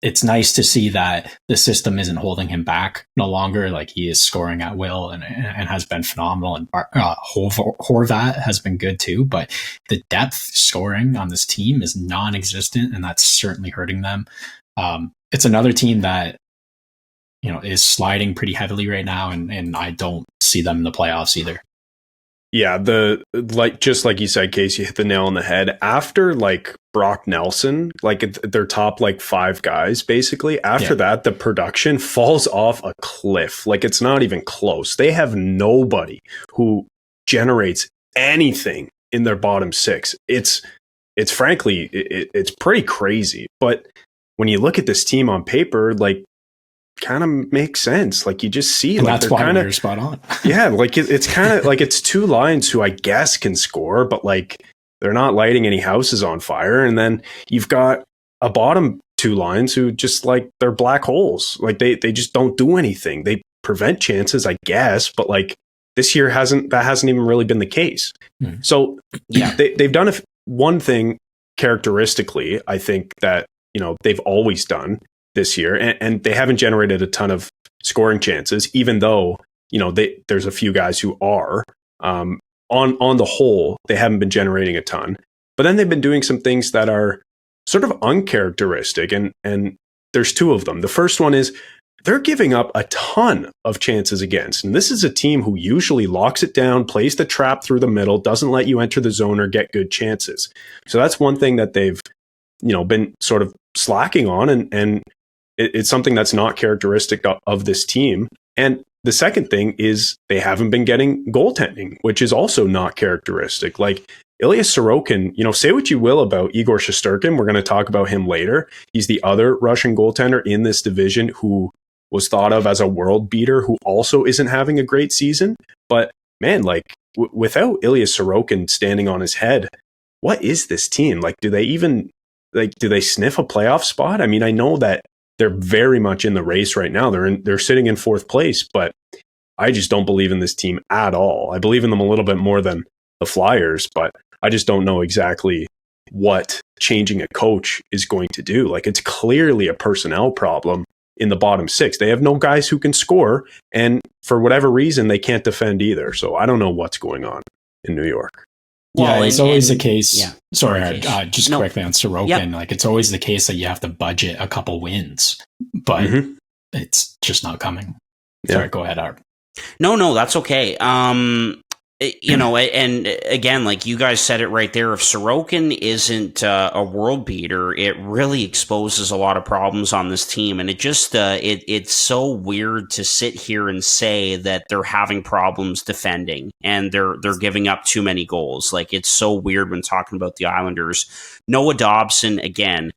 it's nice to see that the system isn't holding him back no longer. Like he is scoring at will and has been phenomenal. And Horvat has been good too, but the depth scoring on this team is non-existent, and that's certainly hurting them. It's another team that is sliding pretty heavily right now, and I don't see them in the playoffs either. Yeah, just like you said, Casey, hit the nail on the head. After Brock Nelson, their top 5 guys, basically, after that, the production falls off a cliff. It's not even close. They have nobody who generates anything in their bottom 6. It's frankly, it's pretty crazy. But when you look at this team on paper, kind of makes sense. You just see, and that's why you're spot on. Yeah, it's kind of it's 2 lines who I guess can score, but they're not lighting any houses on fire. And then you've got a bottom two lines who just like they're black holes. Like they just don't do anything. They prevent chances, I guess, but like this year hasn't even really been the case. So yeah, they've done one thing characteristically, I think that, they've always done this year, and they haven't generated a ton of scoring chances, even though, there's a few guys who are. On the whole, they haven't been generating a ton. But then they've been doing some things that are sort of uncharacteristic, and there's two of them. The first one is they're giving up a ton of chances against. And this is a team who usually locks it down, plays the trap through the middle, doesn't let you enter the zone or get good chances. So that's one thing that they've, been sort of slacking on, and it's something that's not characteristic of this team. And the second thing is they haven't been getting goaltending, which is also not characteristic. Like Ilya Sorokin, say what you will about Igor Shesterkin. We're going to talk about him later. He's the other Russian goaltender in this division who was thought of as a world beater, who also isn't having a great season. But man, like without Ilya Sorokin standing on his head, what is this team? Like, do they sniff a playoff spot? I mean, I know that they're very much in the race right now. They're sitting in fourth place, but I just don't believe in this team at all. I believe in them a little bit more than the Flyers, but I just don't know exactly what changing a coach is going to do. Like, it's clearly a personnel problem in the bottom six. They have no guys who can score, and for whatever reason, they can't defend either. So I don't know what's going on in New York. Yeah, it's always the case. Yeah. Sorry, just No. quickly on Sorokin. Yep. Like, it's always the case that you have to budget a couple wins, but it's just not coming. Yeah. Sorry, go ahead, Harp. No, that's okay. And again, like you guys said it right there, if Sorokin isn't a world beater, it really exposes a lot of problems on this team. And it just, it's so weird to sit here and say that they're having problems defending and they're giving up too many goals. Like, it's so weird when talking about the Islanders. Noah Dobson, again,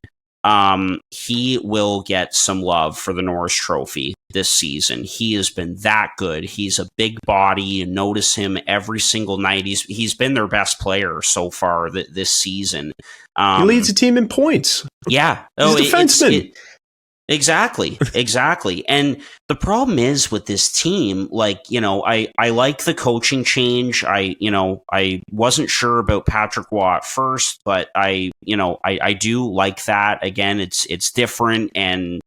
he will get some love for the Norris Trophy this season. He has been that good. He's a big body. You notice him every single night. He's been their best player so far this season. He leads the team in points. Yeah. He's a defenseman. Exactly. And the problem is with this team, like, I like the coaching change. I wasn't sure about Patrick Waugh at first, but I do like that. Again, it's different. And,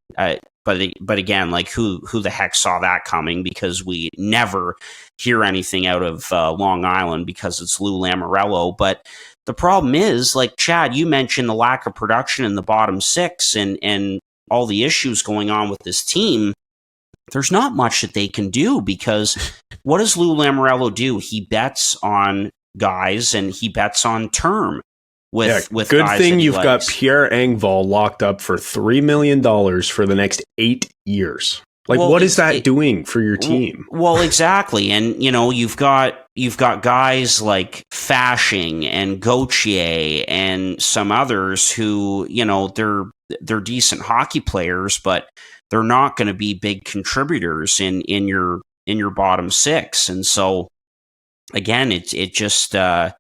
but again, like who the heck saw that coming? Because we never hear anything out of Long Island because it's Lou Lamoriello. But the problem is, like Chad, you mentioned the lack of production in the bottom six and all the issues going on with this team. There's not much that they can do, because what does Lou Lamoriello do? He bets on guys and he bets on term with good guys thing that he you've got likes. Pierre Engvall locked up for $3 million for the next 8 years. Like, Well, what is that it- doing for your team? Well, exactly. And, you've got guys like Fashing and Gauthier and some others who, they're decent hockey players, but they're not going to be big contributors in your bottom six. And so again, it's a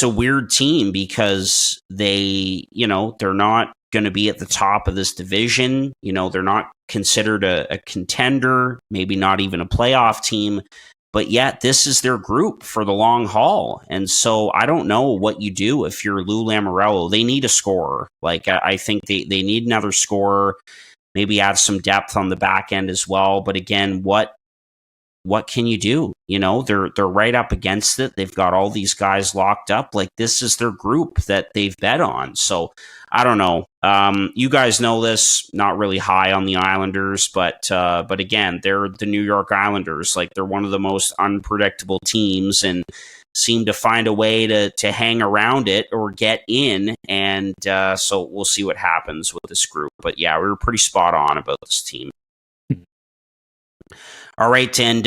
weird team because they're not going to be at the top of this division. They're not considered a contender, maybe not even a playoff team, but yet this is their group for the long haul. And so I don't know what you do if you're Lou Lamoriello. They need a scorer. Like, I think they need another scorer, maybe add some depth on the back end as well. But again, what can you do? They're right up against it. They've got all these guys locked up. Like, this is their group that they've bet on. So I don't know. You guys know this, not really high on the Islanders, but again, they're the New York Islanders. Like, they're one of the most unpredictable teams and seem to find a way to hang around it or get in. And so we'll see what happens with this group. But yeah, we were pretty spot on about this team. All right, and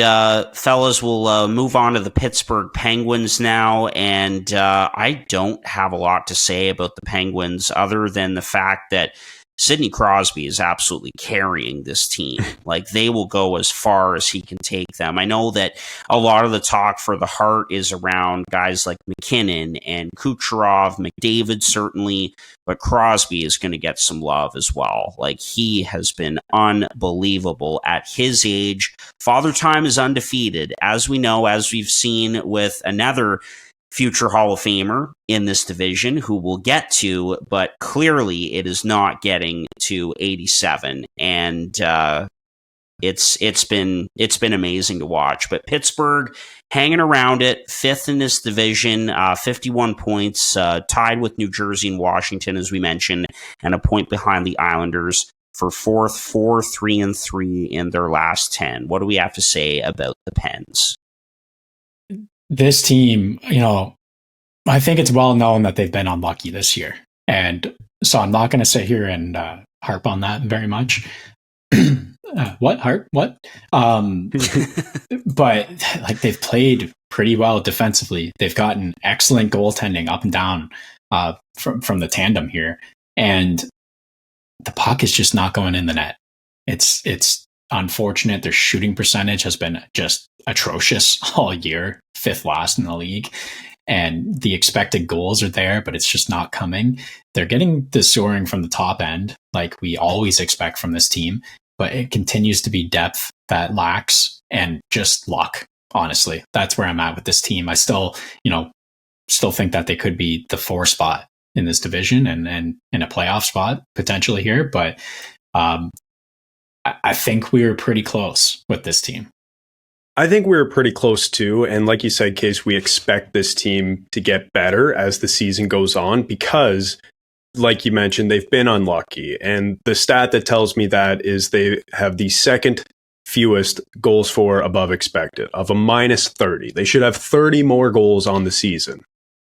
fellas, we'll move on to the Pittsburgh Penguins now, and I don't have a lot to say about the Penguins other than the fact that Sidney Crosby is absolutely carrying this team. Like, they will go as far as he can take them. I know that a lot of the talk for the Hart is around guys like McKinnon and Kucherov, McDavid certainly, but Crosby is going to get some love as well. Like, he has been unbelievable at his age. Father Time is undefeated, as we know, as we've seen with another future Hall of Famer in this division who we'll get to, but clearly it is not getting to 87. And it's been amazing to watch. But Pittsburgh hanging around it, fifth in this division, 51 points, tied with New Jersey and Washington, as we mentioned, and a point behind the Islanders for fourth, 4-3-3 in their last 10. What do we have to say about the Pens? This team, I think it's well known that they've been unlucky this year. And so I'm not going to sit here and harp on that very much. What? Harp? What? But like, they've played pretty well defensively. They've gotten excellent goaltending up and down from the tandem here. And the puck is just not going in the net. It's unfortunate. Their shooting percentage has been just atrocious all year, fifth last in the league. And the expected goals are there, but it's just not coming. They're getting the scoring from the top end, like we always expect from this team, but it continues to be depth that lacks and just luck. Honestly, that's where I'm at with this team. I still think that they could be the 4 spot in this division and in a playoff spot potentially here, but I think we were pretty close with this team. I think we were pretty close too. And like you said, Case, we expect this team to get better as the season goes on because, like you mentioned, they've been unlucky. And the stat that tells me that is they have the second fewest goals for above expected of a -30. They should have 30 more goals on the season.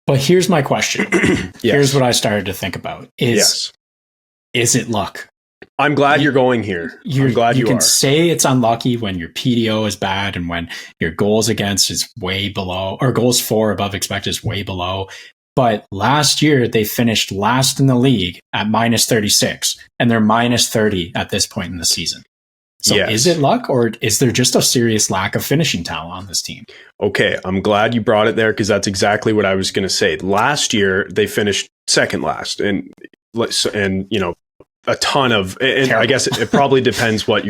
But here's my question. Yes. Here's what I started to think about. Is it luck? I'm glad you're going here. I'm glad you can are. say it's unlucky when your PDO is bad and when your goals against is way below, or goals for above expected is way below. But last year they finished last in the league at -36, and they're -30 at this point in the season. So Is it luck, or is there just a serious lack of finishing talent on this team? Okay, I'm glad you brought it there because that's exactly what I was going to say. Last year they finished second last, and a ton of, and I guess it probably depends what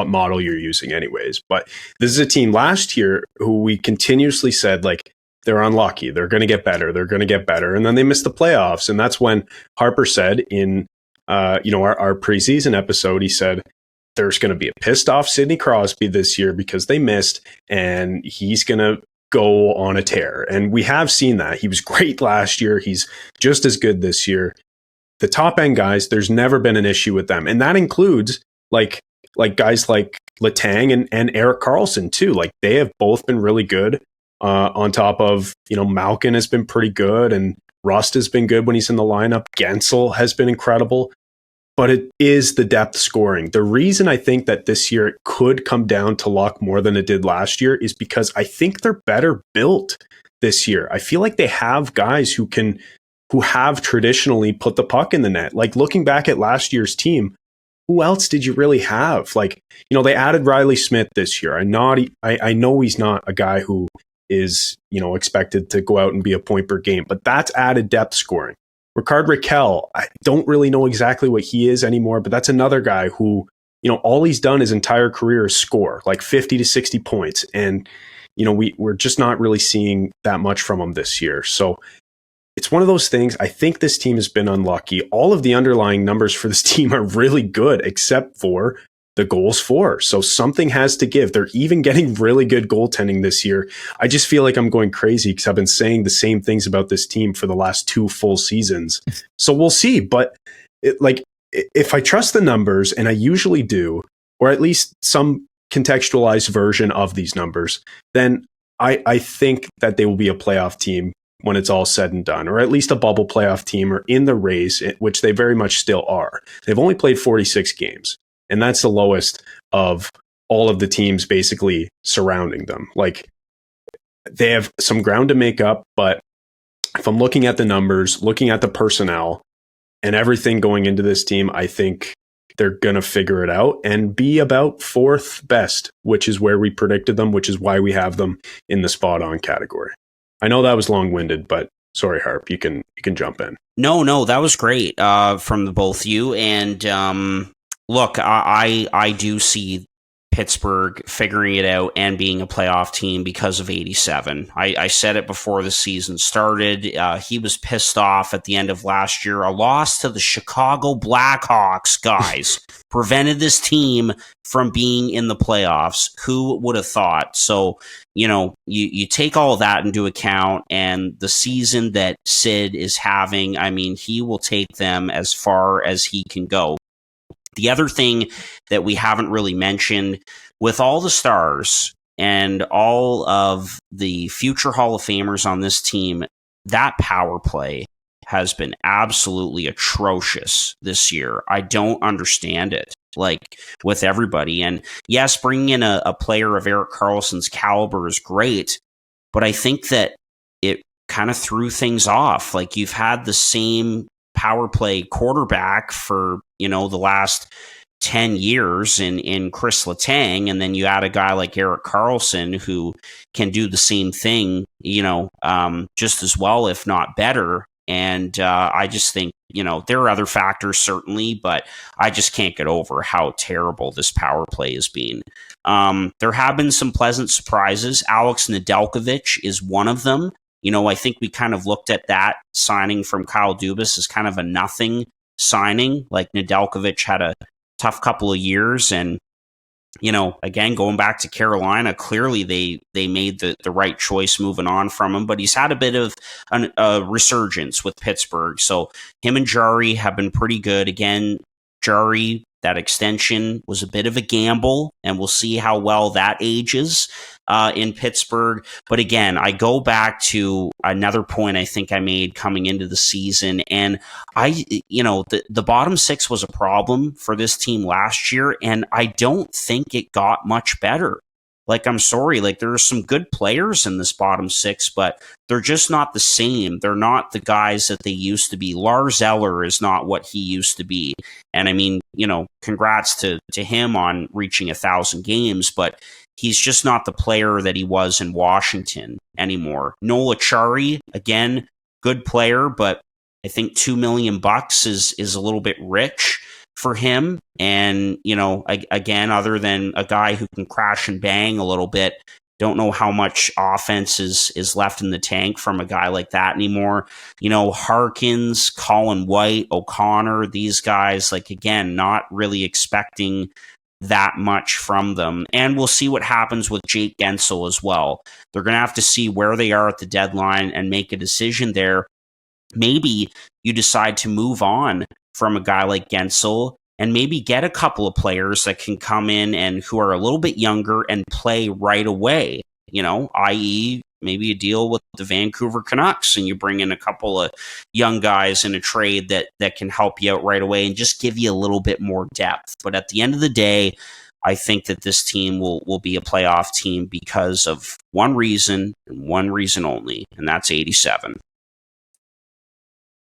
model you're using anyways. But this is a team last year who we continuously said, like, they're unlucky. They're going to get better. They're going to get better. And then they missed the playoffs. And that's when Harper said in, our preseason episode, he said, there's going to be a pissed off Sidney Crosby this year because they missed, and he's going to go on a tear. And we have seen that. He was great last year. He's just as good this year. The top end guys, there's never been an issue with them. And that includes like guys like Letang and Erik Karlsson too. Like, they have both been really good. On top of, Malkin has been pretty good, and Rust has been good when he's in the lineup. Gensel has been incredible. But it is the depth scoring. The reason I think that this year it could come down to luck more than it did last year is because I think they're better built this year. I feel like they have guys who have traditionally put the puck in the net. Like, looking back at last year's team, who else did you really have? Like, they added Riley Smith this year. I know he's not a guy who is, expected to go out and be a point per game, but that's added depth scoring. Rickard Rakell, I don't really know exactly what he is anymore, but that's another guy who, all he's done his entire career is score like 50 to 60 points. And, we're just not really seeing that much from him this year. So it's one of those things. I think this team has been unlucky. All of the underlying numbers for this team are really good, except for the goals for. So something has to give. They're even getting really good goaltending this year. I just feel like I'm going crazy because I've been saying the same things about this team for the last 2 full seasons. So we'll see. But if I trust the numbers, and I usually do, or at least some contextualized version of these numbers, then I think that they will be a playoff team when it's all said and done, or at least a bubble playoff team, or in the race, which they very much still are. They've only played 46 games. And that's the lowest of all of the teams basically surrounding them. Like, they have some ground to make up, but if I'm looking at the numbers, looking at the personnel, and everything going into this team, I think they're going to figure it out and be about fourth best, which is where we predicted them, which is why we have them in the spot on category. I know that was long-winded, but sorry, Harp, you can jump in. No, that was great from the both of you. And look, I do see Pittsburgh figuring it out and being a playoff team because of 87. I said it before the season started. He was pissed off at the end of last year. A loss to the Chicago Blackhawks, guys, prevented this team from being in the playoffs. Who would have thought? So, you take all of that into account, and the season that Sid is having, I mean, he will take them as far as he can go. The other thing that we haven't really mentioned, with all the stars and all of the future Hall of Famers on this team, that power play has been absolutely atrocious this year. I don't understand it, with everybody. And yes, bringing in a player of Erik Karlsson's caliber is great, but I think that it kind of threw things off. You've had the same power play quarterback for, the last 10 years in Chris Letang, and then you add a guy like Erik Karlsson who can do the same thing, just as well, if not better. And I just think, there are other factors certainly, but I just can't get over how terrible this power play has been. There have been some pleasant surprises. Alex Nedeljkovic is one of them. I think we kind of looked at that signing from Kyle Dubas as kind of a nothing signing. Nedeljkovic had a tough couple of years, and again, going back to Carolina, clearly they made the right choice moving on from him, but he's had a bit of a resurgence with Pittsburgh. So him and Jari have been pretty good. Again, Jari, that extension was a bit of a gamble, and we'll see how well that ages in Pittsburgh. But again, I go back to another point I think I made coming into the season, and the bottom six was a problem for this team last year, and I don't think it got much better. I'm sorry, there are some good players in this bottom six, but they're just not the same. They're not the guys that they used to be. Lars Eller is not what he used to be. And I mean, congrats to him on reaching 1,000 games, but he's just not the player that he was in Washington anymore. Noel Acciari, again, good player, but I think $2 million is a little bit rich for him. And, again, other than a guy who can crash and bang a little bit, don't know how much offense is left in the tank from a guy like that anymore. Harkins, Colin White, O'Connor, these guys, again, not really expecting that much from them. And we'll see what happens with Jake Gensel as well. They're going to have to see where they are at the deadline and make a decision there. Maybe you decide to move on from a guy like Gensel and maybe get a couple of players that can come in and who are a little bit younger and play right away, i.e. maybe a deal with the Vancouver Canucks, and you bring in a couple of young guys in a trade that can help you out right away and just give you a little bit more depth. But at the end of the day, I think that this team will be a playoff team because of one reason and one reason only, and that's 87.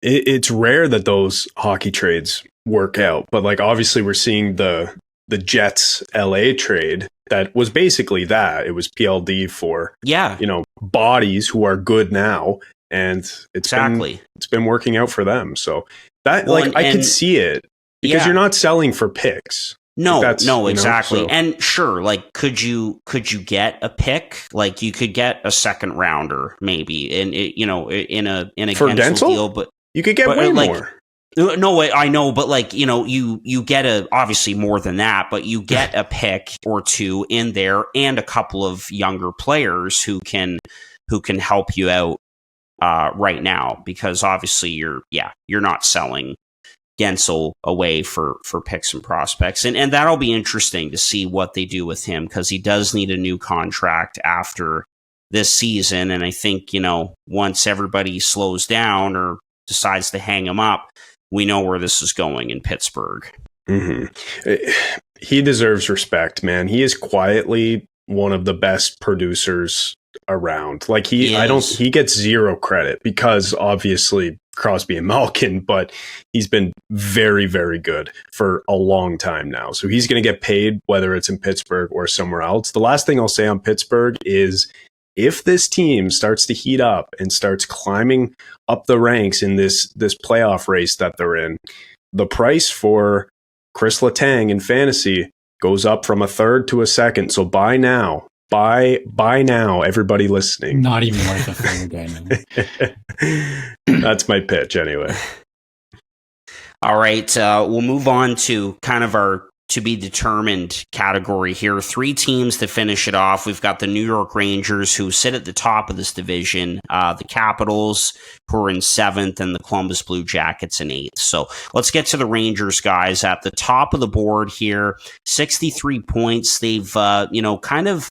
It's rare that those hockey trades work out, but obviously we're seeing the Jets LA trade that was basically that. It was PLD for bodies who are good now, and it's been working out for them. So that I could see it because you're not selling for picks. No, exactly. And sure, could you get a pick? You could get a second rounder maybe in a for Gensel deal, but you could get way more. No, I know, but you get obviously more than that, but you get a pick or two in there and a couple of younger players who can help you out right now, because obviously you're not selling Gensel away for picks and prospects, and that'll be interesting to see what they do with him, because he does need a new contract after this season, and I think once everybody slows down or decides to hang him up, we know where this is going in Pittsburgh. Mm-hmm. He deserves respect, man. He is quietly one of the best producers around. He gets zero credit because obviously Crosby and Malkin, but he's been very, very good for a long time now. So he's going to get paid whether it's in Pittsburgh or somewhere else. The last thing I'll say on Pittsburgh is if this team starts to heat up and starts climbing up the ranks in this playoff race that they're in, the price for Chris Letang in fantasy goes up from a third to a second. So buy now. Buy now, everybody listening. Not even worth a third game. That's my pitch anyway. All right, we'll move on to kind of our to be determined category here. 3 teams to finish it off. We've got the New York Rangers, who sit at the top of this division, the Capitals, who are in 7th, and the Columbus Blue Jackets in 8th. So let's get to the Rangers, guys. At the top of the board here, 63 points. They've, kind of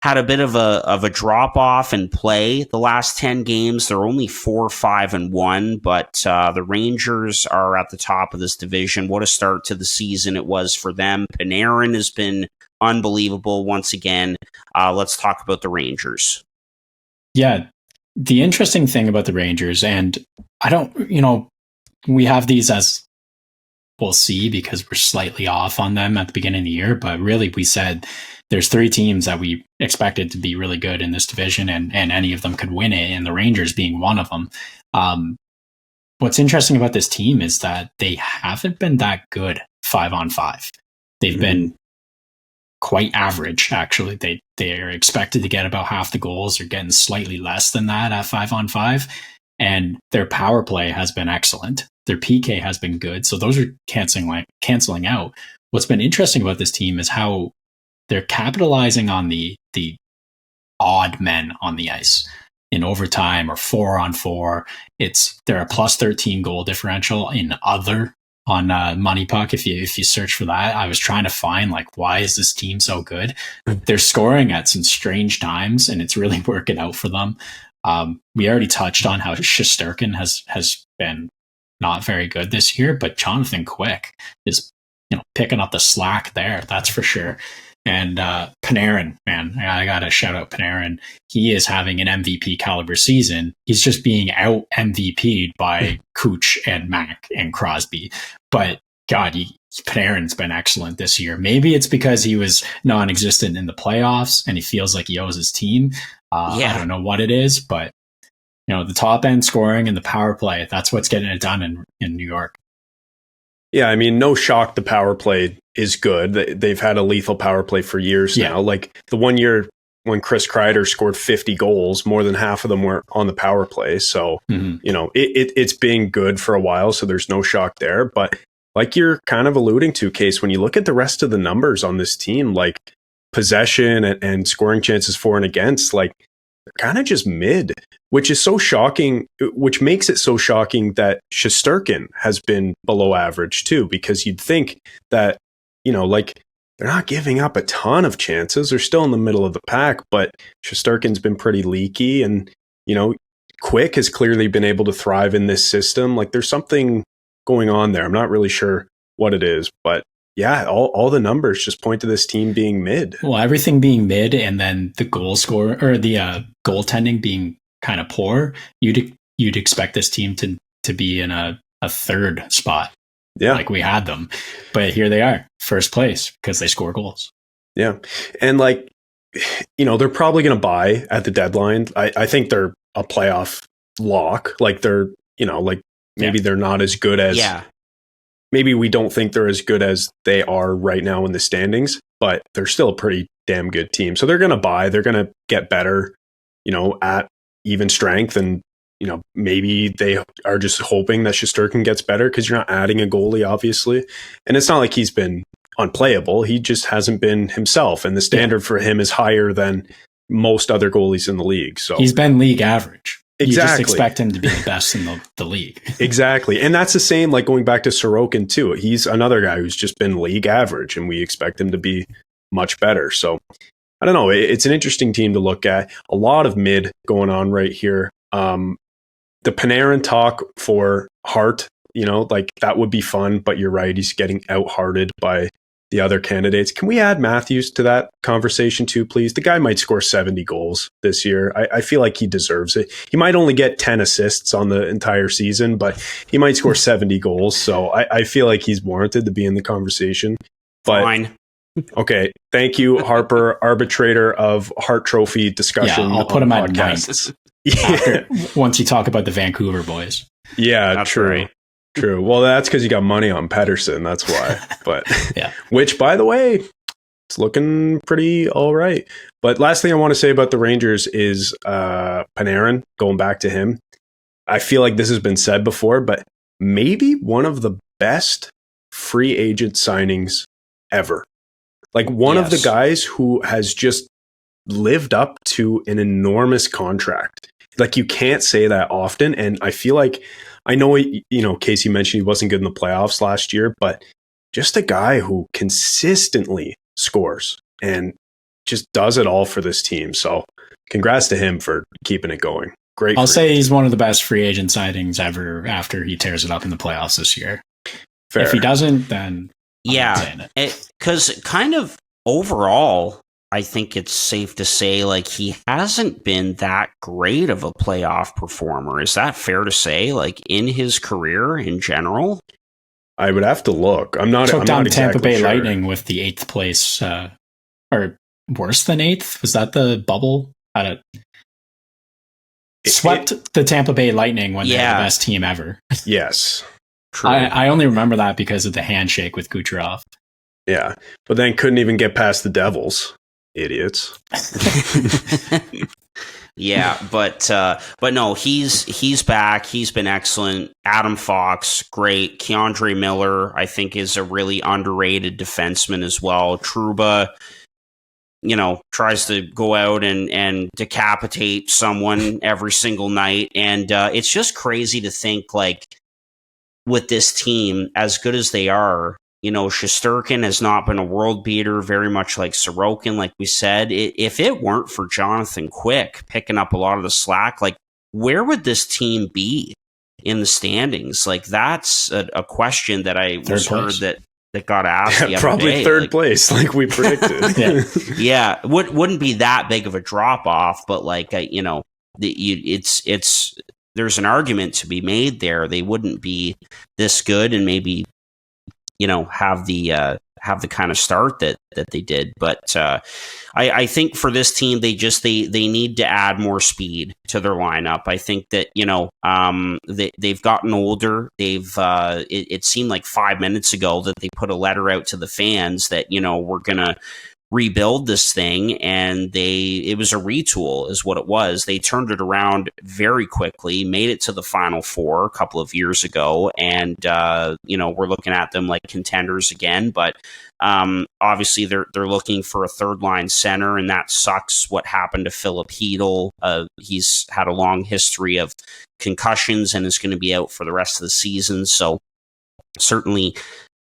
had a bit of a drop off in play the last 10 games. They're only 4-5-1, but the Rangers are at the top of this division. What a start to the season it was for them. Panarin has been unbelievable once again. Let's talk about the Rangers. Yeah, the interesting thing about the Rangers, and I don't, we have these as we'll see because we're slightly off on them at the beginning of the year, but really we said there's 3 teams that we expected to be really good in this division, and any of them could win it, and the Rangers being one of them. What's interesting about this team is that they haven't been that good 5-on-5. They've been quite average, actually. They're expected to get about half the goals. They're getting slightly less than that at 5-on-5, and their power play has been excellent. Their PK has been good, so those are canceling out. What's been interesting about this team is how they're capitalizing on the odd men on the ice in overtime or 4-on-4. They're a plus 13 goal differential in other on Money Puck. If you search for that, I was trying to find why is this team so good? They're scoring at some strange times, and it's really working out for them. We already touched on how Shesterkin has been not very good this year, but Jonathan Quick is picking up the slack there. That's for sure. And Panarin, man, I got to shout out Panarin. He is having an MVP caliber season. He's just being out MVP'd by Cooch and Mac and Crosby. But God, Panarin's been excellent this year. Maybe it's because he was non-existent in the playoffs and he feels like he owes his team. I don't know what it is, but the top end scoring and the power play, that's what's getting it done in New York. Yeah, I mean, no shock the power play is good. They've had a lethal power play for years now. Like the one year when Chris Kreider scored 50 goals, more than half of them were on the power play. So, it's been good for a while, so there's no shock there. But like you're kind of alluding to, Case, when you look at the rest of the numbers on this team, like possession and scoring chances for and against, they're kind of just mid, which is so shocking, which makes it so shocking that Shesterkin has been below average too, because you'd think that, they're not giving up a ton of chances. They're still in the middle of the pack, but Shesterkin's been pretty leaky, and, Quick has clearly been able to thrive in this system. There's something going on there. I'm not really sure what it is, but yeah, all the numbers just point to this team being mid. Well, everything being mid, and then the goal score or the goaltending being kind of poor, you'd expect this team to be in a third spot. Yeah, like we had them, but here they are, first place because they score goals. Yeah, and they're probably going to buy at the deadline. I think they're a playoff lock. They're maybe they're not as good as maybe we don't think they're as good as they are right now in the standings, but they're still a pretty damn good team. So they're going to buy. They're going to get better, at even strength, and maybe they are just hoping that Shesterkin gets better because you're not adding a goalie, obviously. And it's not like he's been unplayable. He just hasn't been himself. And the standard for him is higher than most other goalies in the league. So he's been league average. Exactly. You just expect him to be the best in the league. Exactly. And that's the same, going back to Sorokin too. He's another guy who's just been league average, and we expect him to be much better. So I don't know. It's an interesting team to look at. A lot of mid going on right here. The Panarin talk for Hart, that would be fun, but you're right. He's getting out-hearted by the other candidates. Can we add Matthews to that conversation too, please? The guy might score 70 goals this year. I feel like he deserves it. He might only get 10 assists on the entire season, but he might score 70 goals. So I feel like he's warranted to be in the conversation. But, Fine. Okay. Thank you, Harper, arbitrator of Hart Trophy discussion. Yeah, I'll put him at podcasts. Once you talk about the Vancouver boys. Yeah, That's true. right. True. Well, that's because you got money on Pedersen. That's why. But Yeah. which, by the way, it's looking pretty all right. But last thing I want to say about the Rangers is Panarin, going back to him. I feel like this has been said before, but maybe one of the best free agent signings ever. Like one of the guys who has just lived up to an enormous contract. Like you can't say that often. And I feel like, I know, Casey mentioned he wasn't good in the playoffs last year, but just a guy who consistently scores and just does it all for this team. So congrats to him for keeping it going. Great. I'll say he's one of the best free agent signings ever after he tears it up in the playoffs this year. Fair. If he doesn't, then Yeah, because kind of overall, I think it's safe to say like he hasn't been that great of a playoff performer. Is that fair to say? Like in his career in general, I would have to look. I'm not. Took I'm down not Tampa exactly Bay sure. Lightning with the 8th place, or worse than 8th. Was that the bubble? Swept the Tampa Bay Lightning when they were the best team ever. Yes. true. I only remember that because of the handshake with Kucherov. Yeah, but then couldn't even get past the Devils. Idiots. Yeah, but no, he's back. He's been excellent. Adam Fox, great. Keandre Miller, I think, is a really underrated defenseman as well. Trouba, tries to go out and decapitate someone every single night, and it's just crazy to think like with this team, as good as they are. Shesterkin has not been a world beater, very much like Sorokin, like we said. If it weren't for Jonathan Quick picking up a lot of the slack, like where would this team be in the standings? Like that's a question that I heard that got asked the other probably day. third place, like we predicted. Yeah, wouldn't be that big of a drop off, but like there's an argument to be made there. They wouldn't be this good, and maybe have the kind of start that they did. But I think for this team, they need to add more speed to their lineup. I think that they've gotten older. It seemed like 5 minutes ago that they put a letter out to the fans that we're gonna rebuild this thing, and it was a retool is what it was. They turned it around very quickly, made it to the Final Four a couple of years ago, and we're looking at them like contenders again, but obviously they're looking for a third line center, and that sucks what happened to Philip Hedl. He's had a long history of concussions and is going to be out for the rest of the season, so certainly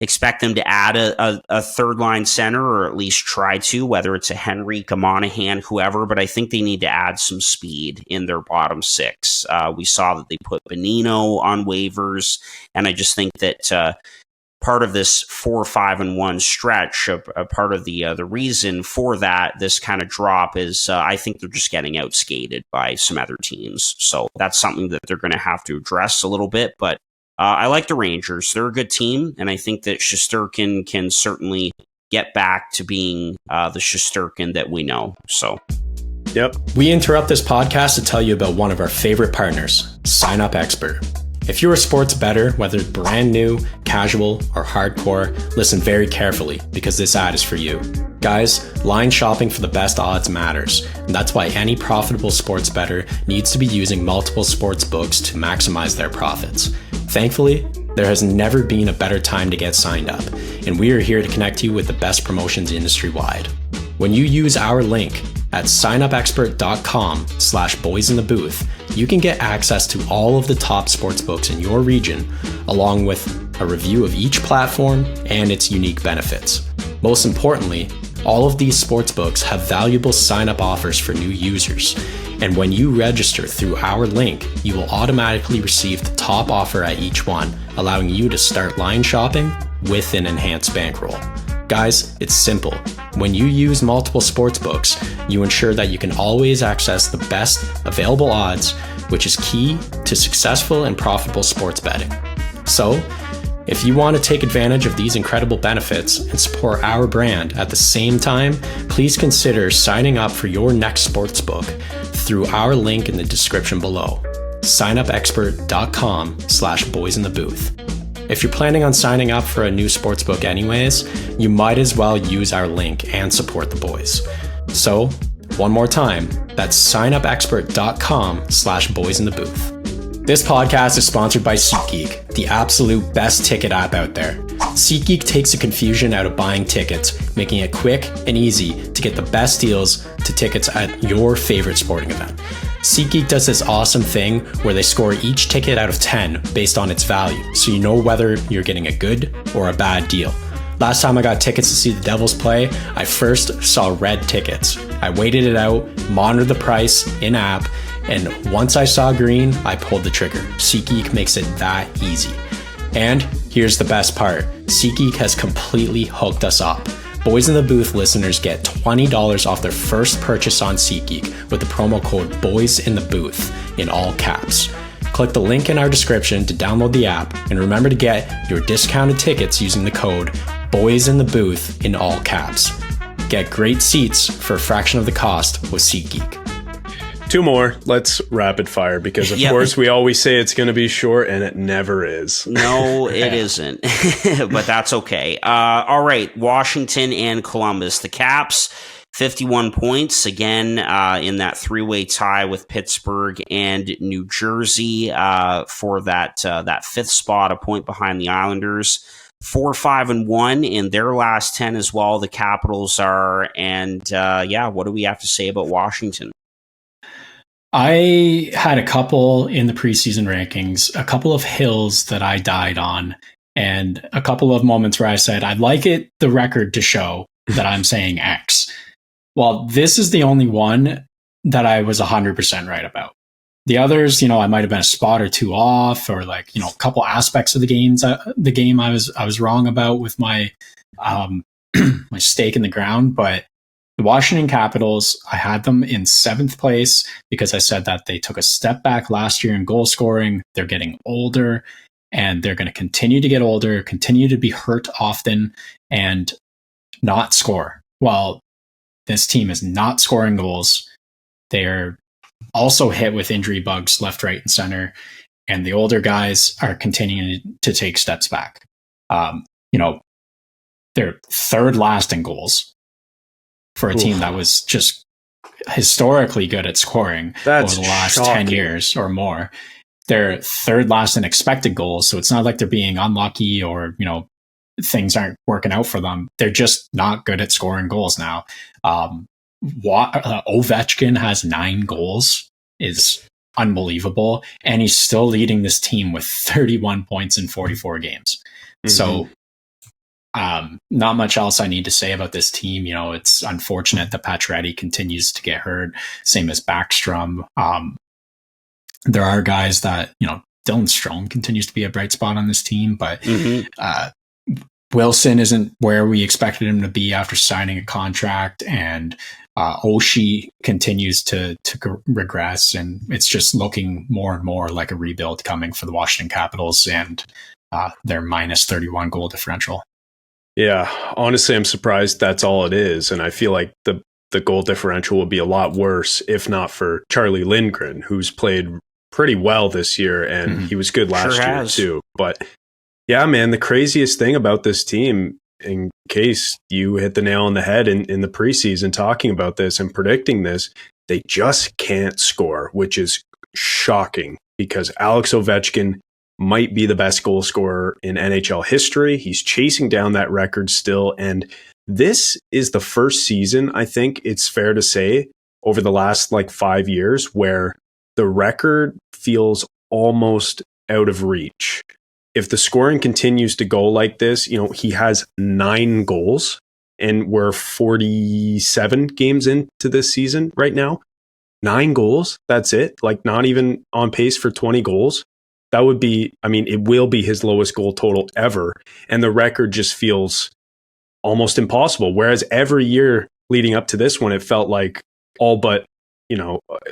expect them to add a third line center, or at least try to, whether it's a Henrique, a Monahan, whoever, but I think they need to add some speed in their bottom six. We saw that they put Bonino on waivers, and I just think that part of this 4-5-1 stretch, a part of the reason for that, this kind of drop is I think they're just getting outskated by some other teams. So that's something that they're going to have to address a little bit, but I like the Rangers. They're a good team, and I think that Shesterkin can certainly get back to being the Shesterkin that we know. So, Yep. We interrupt this podcast to tell you about one of our favorite partners, Sign Up Expert. If you're a sports bettor, whether brand new, casual, or hardcore, listen very carefully because this ad is for you. Guys, line shopping for the best odds matters, and that's why any profitable sports bettor needs to be using multiple sports books to maximize their profits. Thankfully, there has never been a better time to get signed up, and we are here to connect you with the best promotions industry-wide. When you use our link at signupexpert.com/boysinthebooth, you can get access to all of the top sportsbooks in your region, along with a review of each platform and its unique benefits. Most importantly, all of these sportsbooks have valuable sign-up offers for new users. And when you register through our link, you will automatically receive the top offer at each one, allowing you to start line shopping with an enhanced bankroll. Guys, it's simple. When you use multiple sportsbooks, you ensure that you can always access the best available odds, which is key to successful and profitable sports betting. So, if you want to take advantage of these incredible benefits and support our brand at the same time, please consider signing up for your next sportsbook through our link in the description below. signupexpert.com/boysinthebooth. If you're planning on signing up for a new sportsbook anyways, you might as well use our link and support the boys. So, one more time, that's signupexpert.com/boysinthebooth. This podcast is sponsored by SeatGeek, the absolute best ticket app out there. SeatGeek takes the confusion out of buying tickets, making it quick and easy to get the best deals to tickets at your favorite sporting event. SeatGeek does this awesome thing where they score each ticket out of 10 based on its value, so you know whether you're getting a good or a bad deal. Last time I got tickets to see the Devils play, I first saw red tickets. I waited it out, monitored the price in-app, and once I saw green, I pulled the trigger. SeatGeek makes it that easy. And here's the best part. SeatGeek has completely hooked us up. Boys in the Booth listeners get $20 off their first purchase on SeatGeek with the promo code BOYSINTHEBOOTH in all caps. Click the link in our description to download the app, and remember to get your discounted tickets using the code BOYSINTHEBOOTH in all caps. Get great seats for a fraction of the cost with SeatGeek. Two more. Let's rapid fire because, of course, we always say it's going to be short and it never is. No, it isn't, but that's okay. All right. Washington and Columbus. The Caps, 51 points, again, in that three-way tie with Pittsburgh and New Jersey for that fifth spot, a point behind the Islanders. 4-5-1 in their last 10 as well. The Capitals are. And what do we have to say about Washington? I had a couple in the preseason rankings, a couple of hills that I died on, and a couple of moments where I said, I'd like the record to show that I'm saying X. Well, this is the only one that I was 100% right about. The others, I might have been a spot or two off, or a couple aspects of the game I was wrong about with my my stake in the ground, but the Washington Capitals, I had them in 7th place because I said that they took a step back last year in goal scoring. They're getting older, and they're going to continue to get older, continue to be hurt often, and not score. Well, this team is not scoring goals. They're also hit with injury bugs left, right, and center, and the older guys are continuing to take steps back. They're third last in goals for a team that was just historically good at scoring over the last 10 years or more. They're third last in expected goals, so it's not like they're being unlucky or, things aren't working out for them. They're just not good at scoring goals now. Ovechkin has 9 goals, is unbelievable, and he's still leading this team with 31 points in 44 games. Mm-hmm. So not much else I need to say about this team. It's unfortunate that Pacioretty continues to get hurt, same as Backstrom. There are guys that, Dylan Strome continues to be a bright spot on this team, but Wilson isn't where we expected him to be after signing a contract, and Oshie continues to regress, and it's just looking more and more like a rebuild coming for the Washington Capitals and their minus 31 goal differential. Yeah, honestly, I'm surprised that's all it is. And I feel like the goal differential will be a lot worse if not for Charlie Lindgren, who's played pretty well this year, and he was good last year too. But yeah, man, the craziest thing about this team, in case you hit the nail on the head in the preseason talking about this and predicting this, they just can't score, which is shocking because Alex Ovechkin might be the best goal scorer in NHL history. He's chasing down that record still. And this is the first season, I think it's fair to say, over the last 5 years where the record feels almost out of reach. If the scoring continues to go like this, he has 9 goals and we're 47 games into this season right now. 9 goals. That's it. Not even on pace for 20 goals. That would be, it will be his lowest goal total ever. And the record just feels almost impossible. Whereas every year leading up to this one, it felt like all but,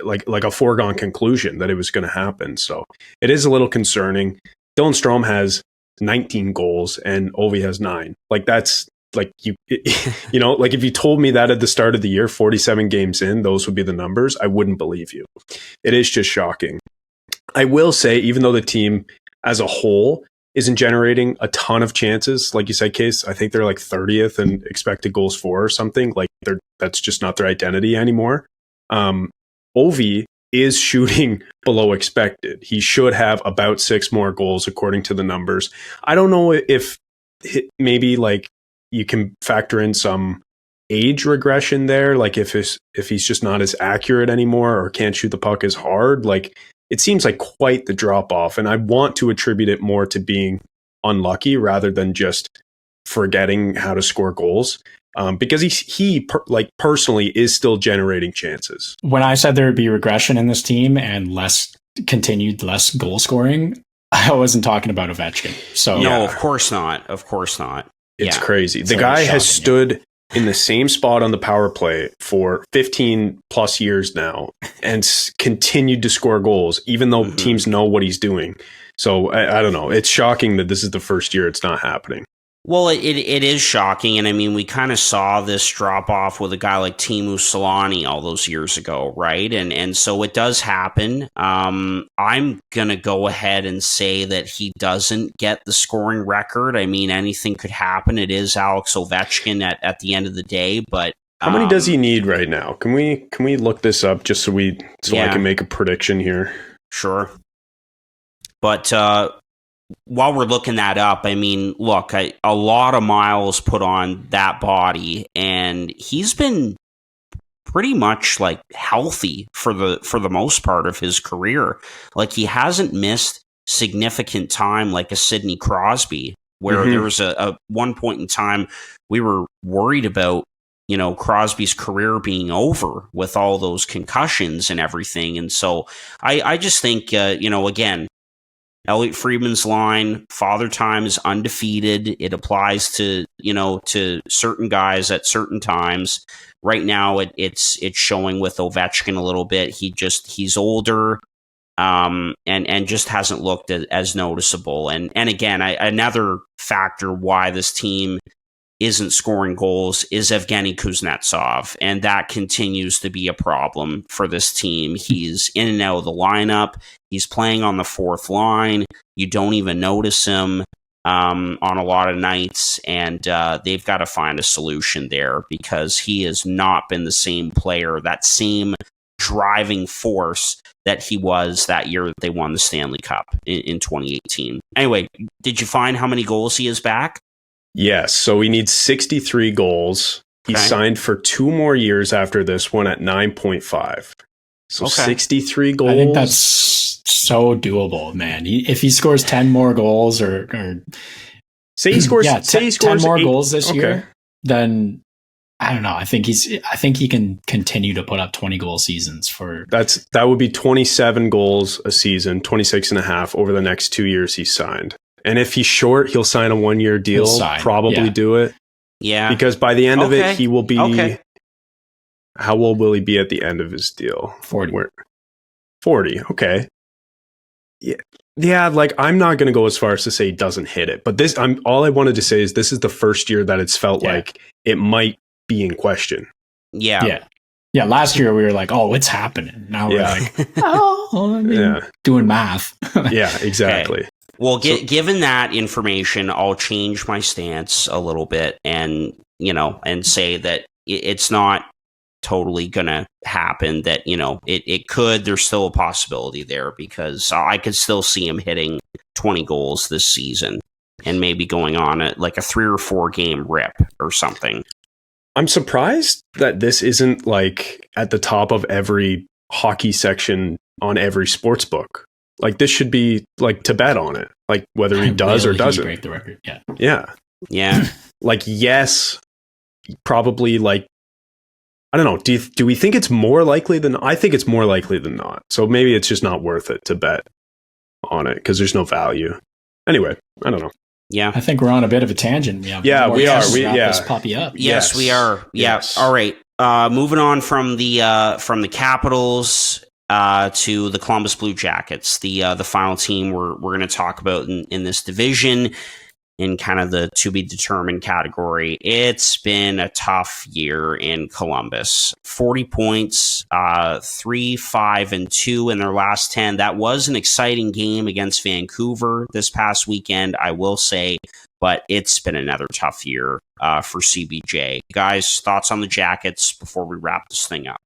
like a foregone conclusion that it was going to happen. So it is a little concerning. Dylan Strome has 19 goals and Ovi has 9. Like that's like like if you told me that at the start of the year, 47 games in, those would be the numbers, I wouldn't believe you. It is just shocking. I will say, even though the team as a whole isn't generating a ton of chances, like you said, Case, I think they're like 30th in expected goals for or something. Like that's just not their identity anymore. Ovi is shooting below expected. He should have about 6 more goals according to the numbers. I don't know if maybe like you can factor in some age regression there, like if he's just not as accurate anymore or can't shoot the puck as hard. Like it seems like quite the drop off, and I want to attribute it more to being unlucky rather than just forgetting how to score goals. Because he personally is still generating chances. When I said there would be regression in this team and less goal scoring, I wasn't talking about Ovechkin. So no, of course not. Of course not. It's crazy. The guy has stood in the same spot on the power play for 15 plus years now and continued to score goals, even though teams know what he's doing. So I don't know. It's shocking that this is the first year it's not happening. Well, it is shocking, and I mean, we kind of saw this drop off with a guy like Teemu Selanne all those years ago, right? And so it does happen. I'm gonna go ahead and say that he doesn't get the scoring record. I mean, anything could happen. It is Alex Ovechkin at the end of the day, but how many does he need right now? Can we look this up just so I can make a prediction here? Sure, but. While we're looking that up, I mean, look, a lot of miles put on that body, and he's been pretty much like healthy for the most part of his career. Like he hasn't missed significant time like a Sidney Crosby, where there was a one point in time we were worried about, Crosby's career being over with all those concussions and everything. And so I just think, again, Elliot Friedman's line, Father Time is undefeated. It applies to certain guys at certain times. Right now, it's showing with Ovechkin a little bit. He's older, and just hasn't looked as noticeable. And again, another factor why this team isn't scoring goals is Evgeny Kuznetsov, and that continues to be a problem for this team. He's in and out of the lineup. He's playing on the fourth line. You don't even notice him on a lot of nights, and they've got to find a solution there because he has not been the same player, that same driving force that he was that year that they won the Stanley Cup in 2018. Anyway, did you find how many goals he is back? Yes, so he needs 63 goals. He signed for 2 more years after this one at 9.5. So 63 goals. I think that's so doable, man. If he scores 10 more goals or say he scores, 10 more goals this year, then I don't know. I think he can continue to put up 20 goal seasons for that would be 27 goals a season, 26 and a half over the next 2 years he's signed. And if he's short, he'll sign a 1-year deal, probably do it. Yeah. Because by the end of it, he will be... How old will he be at the end of his deal? 40. 40, okay. Yeah, like I'm not going to go as far as to say he doesn't hit it. But all I wanted to say is this is the first year that it's felt like it might be in question. Yeah. Yeah, last year we were like, oh, it's happening. Now we're like, doing math. Yeah, exactly. Okay. Well, given that information, I'll change my stance a little bit and say that it's not totally going to happen, that, it could, there's still a possibility there because I could still see him hitting 20 goals this season and maybe going on like a 3 or 4 game rip or something. I'm surprised that this isn't like at the top of every hockey section on every sports book. Like this should be like to bet on it, like whether he does or doesn't. Break the record. Yeah. Like yes, probably like I don't know. Do we think it's more likely than? I think it's more likely than not. So maybe it's just not worth it to bet on it because there's no value. Anyway, I don't know. Yeah. I think we're on a bit of a tangent. Yeah, we are. We wrap this puppy up. Yes, we are. Yeah. Yes. All right. Moving on from the Capitals to the Columbus Blue Jackets, the final team we're going to talk about in this division, in kind of the to be determined category. It's been a tough year in Columbus. 40 points, 3-5-2 in their last 10. That was an exciting game against Vancouver this past weekend, I will say, but it's been another tough year for CBJ. Guys, thoughts on the Jackets before we wrap this thing up?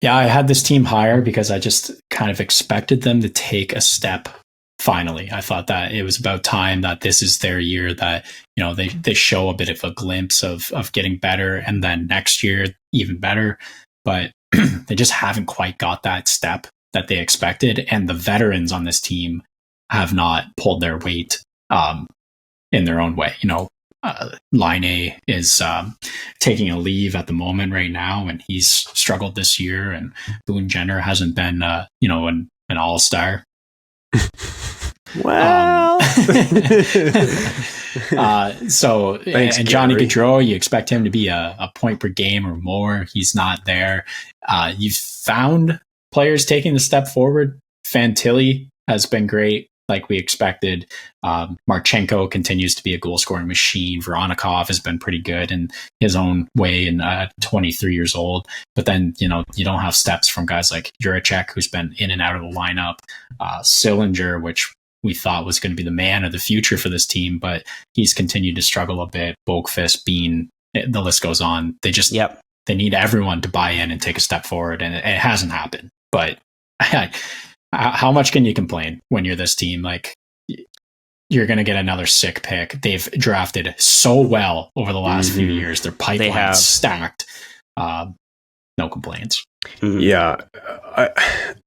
Yeah, I had this team higher because I just kind of expected them to take a step. Finally, I thought that it was about time that this is their year, that, you know, they show a bit of a glimpse of getting better, and then next year even better. But they just haven't quite got that step that they expected, and the veterans on this team have not pulled their weight in their own way. You know, Line is taking a leave at the moment right now, and he's struggled this year. And Boone Jenner hasn't been, an all-star. Well, so thanks, and Johnny Gary. Gaudreau, you expect him to be a point per game or more. He's not there. You've found players taking the step forward. Fantilli has been great, like we expected. Marchenko continues to be a goal scoring machine. Voronikov has been pretty good in his own way, and 23 years old. But then, you know, you don't have steps from guys like Juracek, who's been in and out of the lineup. Sillinger, which we thought was going to be the man of the future for this team, but he's continued to struggle a bit. Boakfist, Bean, the list goes on. They just they need everyone to buy in and take a step forward, and it hasn't happened. But how much can you complain when you're this team? Like, you're going to get another sick pick. They've drafted so well over the last few years. Their pipeline's stacked. No complaints. Yeah.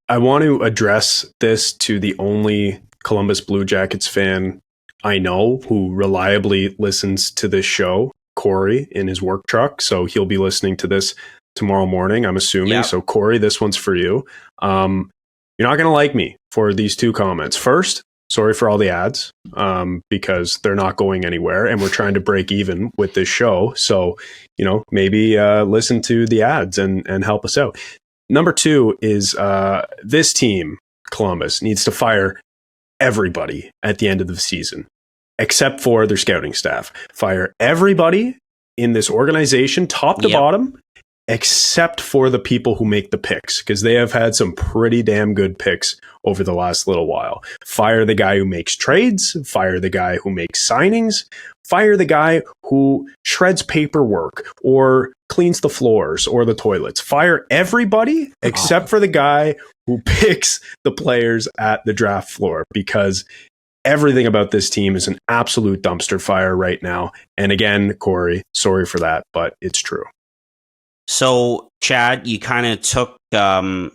I want to address this to the only Columbus Blue Jackets fan I know who reliably listens to this show, Corey, in his work truck. So he'll be listening to this tomorrow morning, I'm assuming. Yep. So Corey, this one's for you. You're not going to like me for these two comments. First, sorry for all the ads, because they're not going anywhere, and we're trying to break even with this show. So, you know, maybe listen to the ads and help us out. Number two is this team, Columbus, needs to fire everybody at the end of the season, except for their scouting staff. Fire everybody in this organization, top to bottom, except for the people who make the picks, because they have had some pretty damn good picks over the last little while. Fire the guy who makes trades, fire the guy who makes signings, fire the guy who shreds paperwork or cleans the floors or the toilets. Fire everybody except for the guy who picks the players at the draft floor, because everything about this team is an absolute dumpster fire right now. And again, Corey, sorry for that, but it's true. So, Chad, you kind of took, my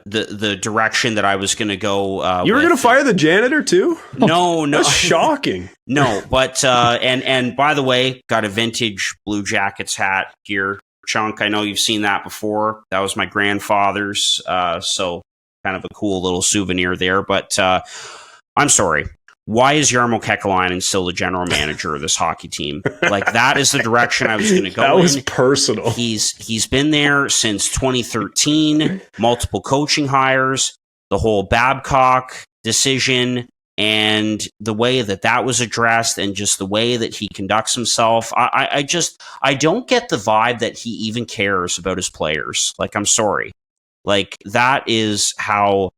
the direction that I was going to go. You were going to fire the janitor too? No. That's shocking. No, but and by the way, got a vintage Blue Jackets hat here, Chunk. I know you've seen that before. That was my grandfather's, so kind of a cool little souvenir there. But I'm sorry. Why is Jarmo Kekalainen still the general manager of this hockey team? Like, that is the direction I was going to go. That was personal. He's been there since 2013, multiple coaching hires, the whole Babcock decision, and the way that was addressed, and just the way that he conducts himself. I don't get the vibe that he even cares about his players. Like, I'm sorry. Like, that is how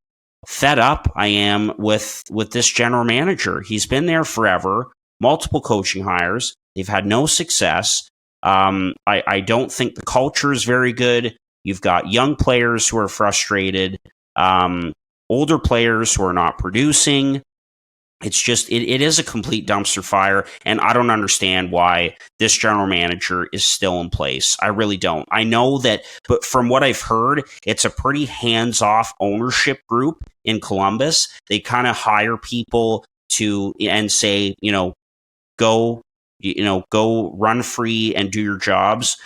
fed up I am with this general manager. He's been there forever, multiple coaching hires. They've had no success. I don't think the culture is very good. You've got young players who are frustrated, older players who are not producing. It's just, it is a complete dumpster fire, and I don't understand why this general manager is still in place. I really don't. I know that, but from what I've heard, it's a pretty hands-off ownership group in Columbus. They kind of hire people and say, go run free and do your jobs.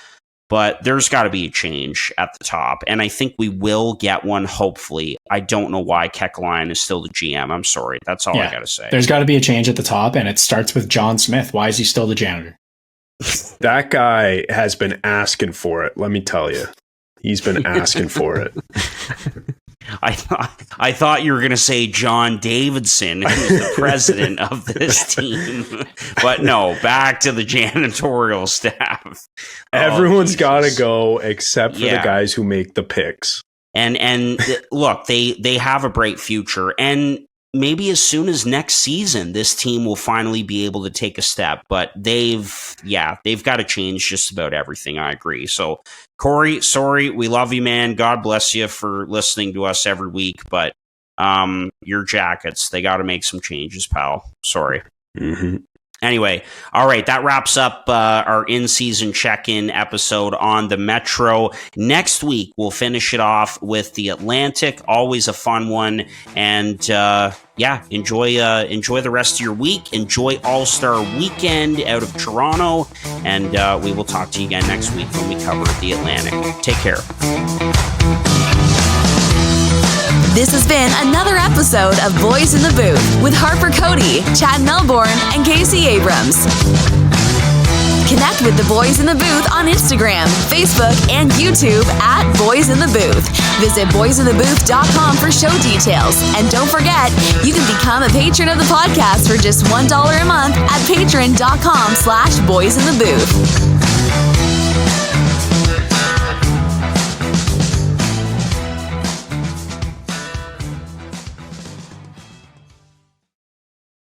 But there's got to be a change at the top, and I think we will get one, hopefully. I don't know why Kekalainen is still the GM. I'm sorry. That's all I got to say. There's got to be a change at the top, and it starts with John Smith. Why is he still the janitor? That guy has been asking for it, let me tell you. He's been asking for it. I thought you were going to say John Davidson, who's the president of this team. But no, back to the janitorial staff. Everyone's got to go except for the guys who make the picks. And look, they have a bright future. And maybe as soon as next season, this team will finally be able to take a step. But they've got to change just about everything. I agree. So, Corey, sorry, we love you, man. God bless you for listening to us every week. But your Jackets, they got to make some changes, pal. Sorry. Mm-hmm. Anyway, all right, that wraps up our in-season check-in episode on the Metro. Next week, we'll finish it off with the Atlantic. Always a fun one. And enjoy the rest of your week. Enjoy All-Star Weekend out of Toronto. And we will talk to you again next week when we cover the Atlantic. Take care. This has been another episode of Boys in the Booth with Harper Cody, Chad Melbourne, and Casey Abrams. Connect with the Boys in the Booth on Instagram, Facebook, and YouTube at Boys in the Booth. Visit boysinthebooth.com for show details. And don't forget, you can become a patron of the podcast for just $1 a month at patreon.com/boysinthebooth.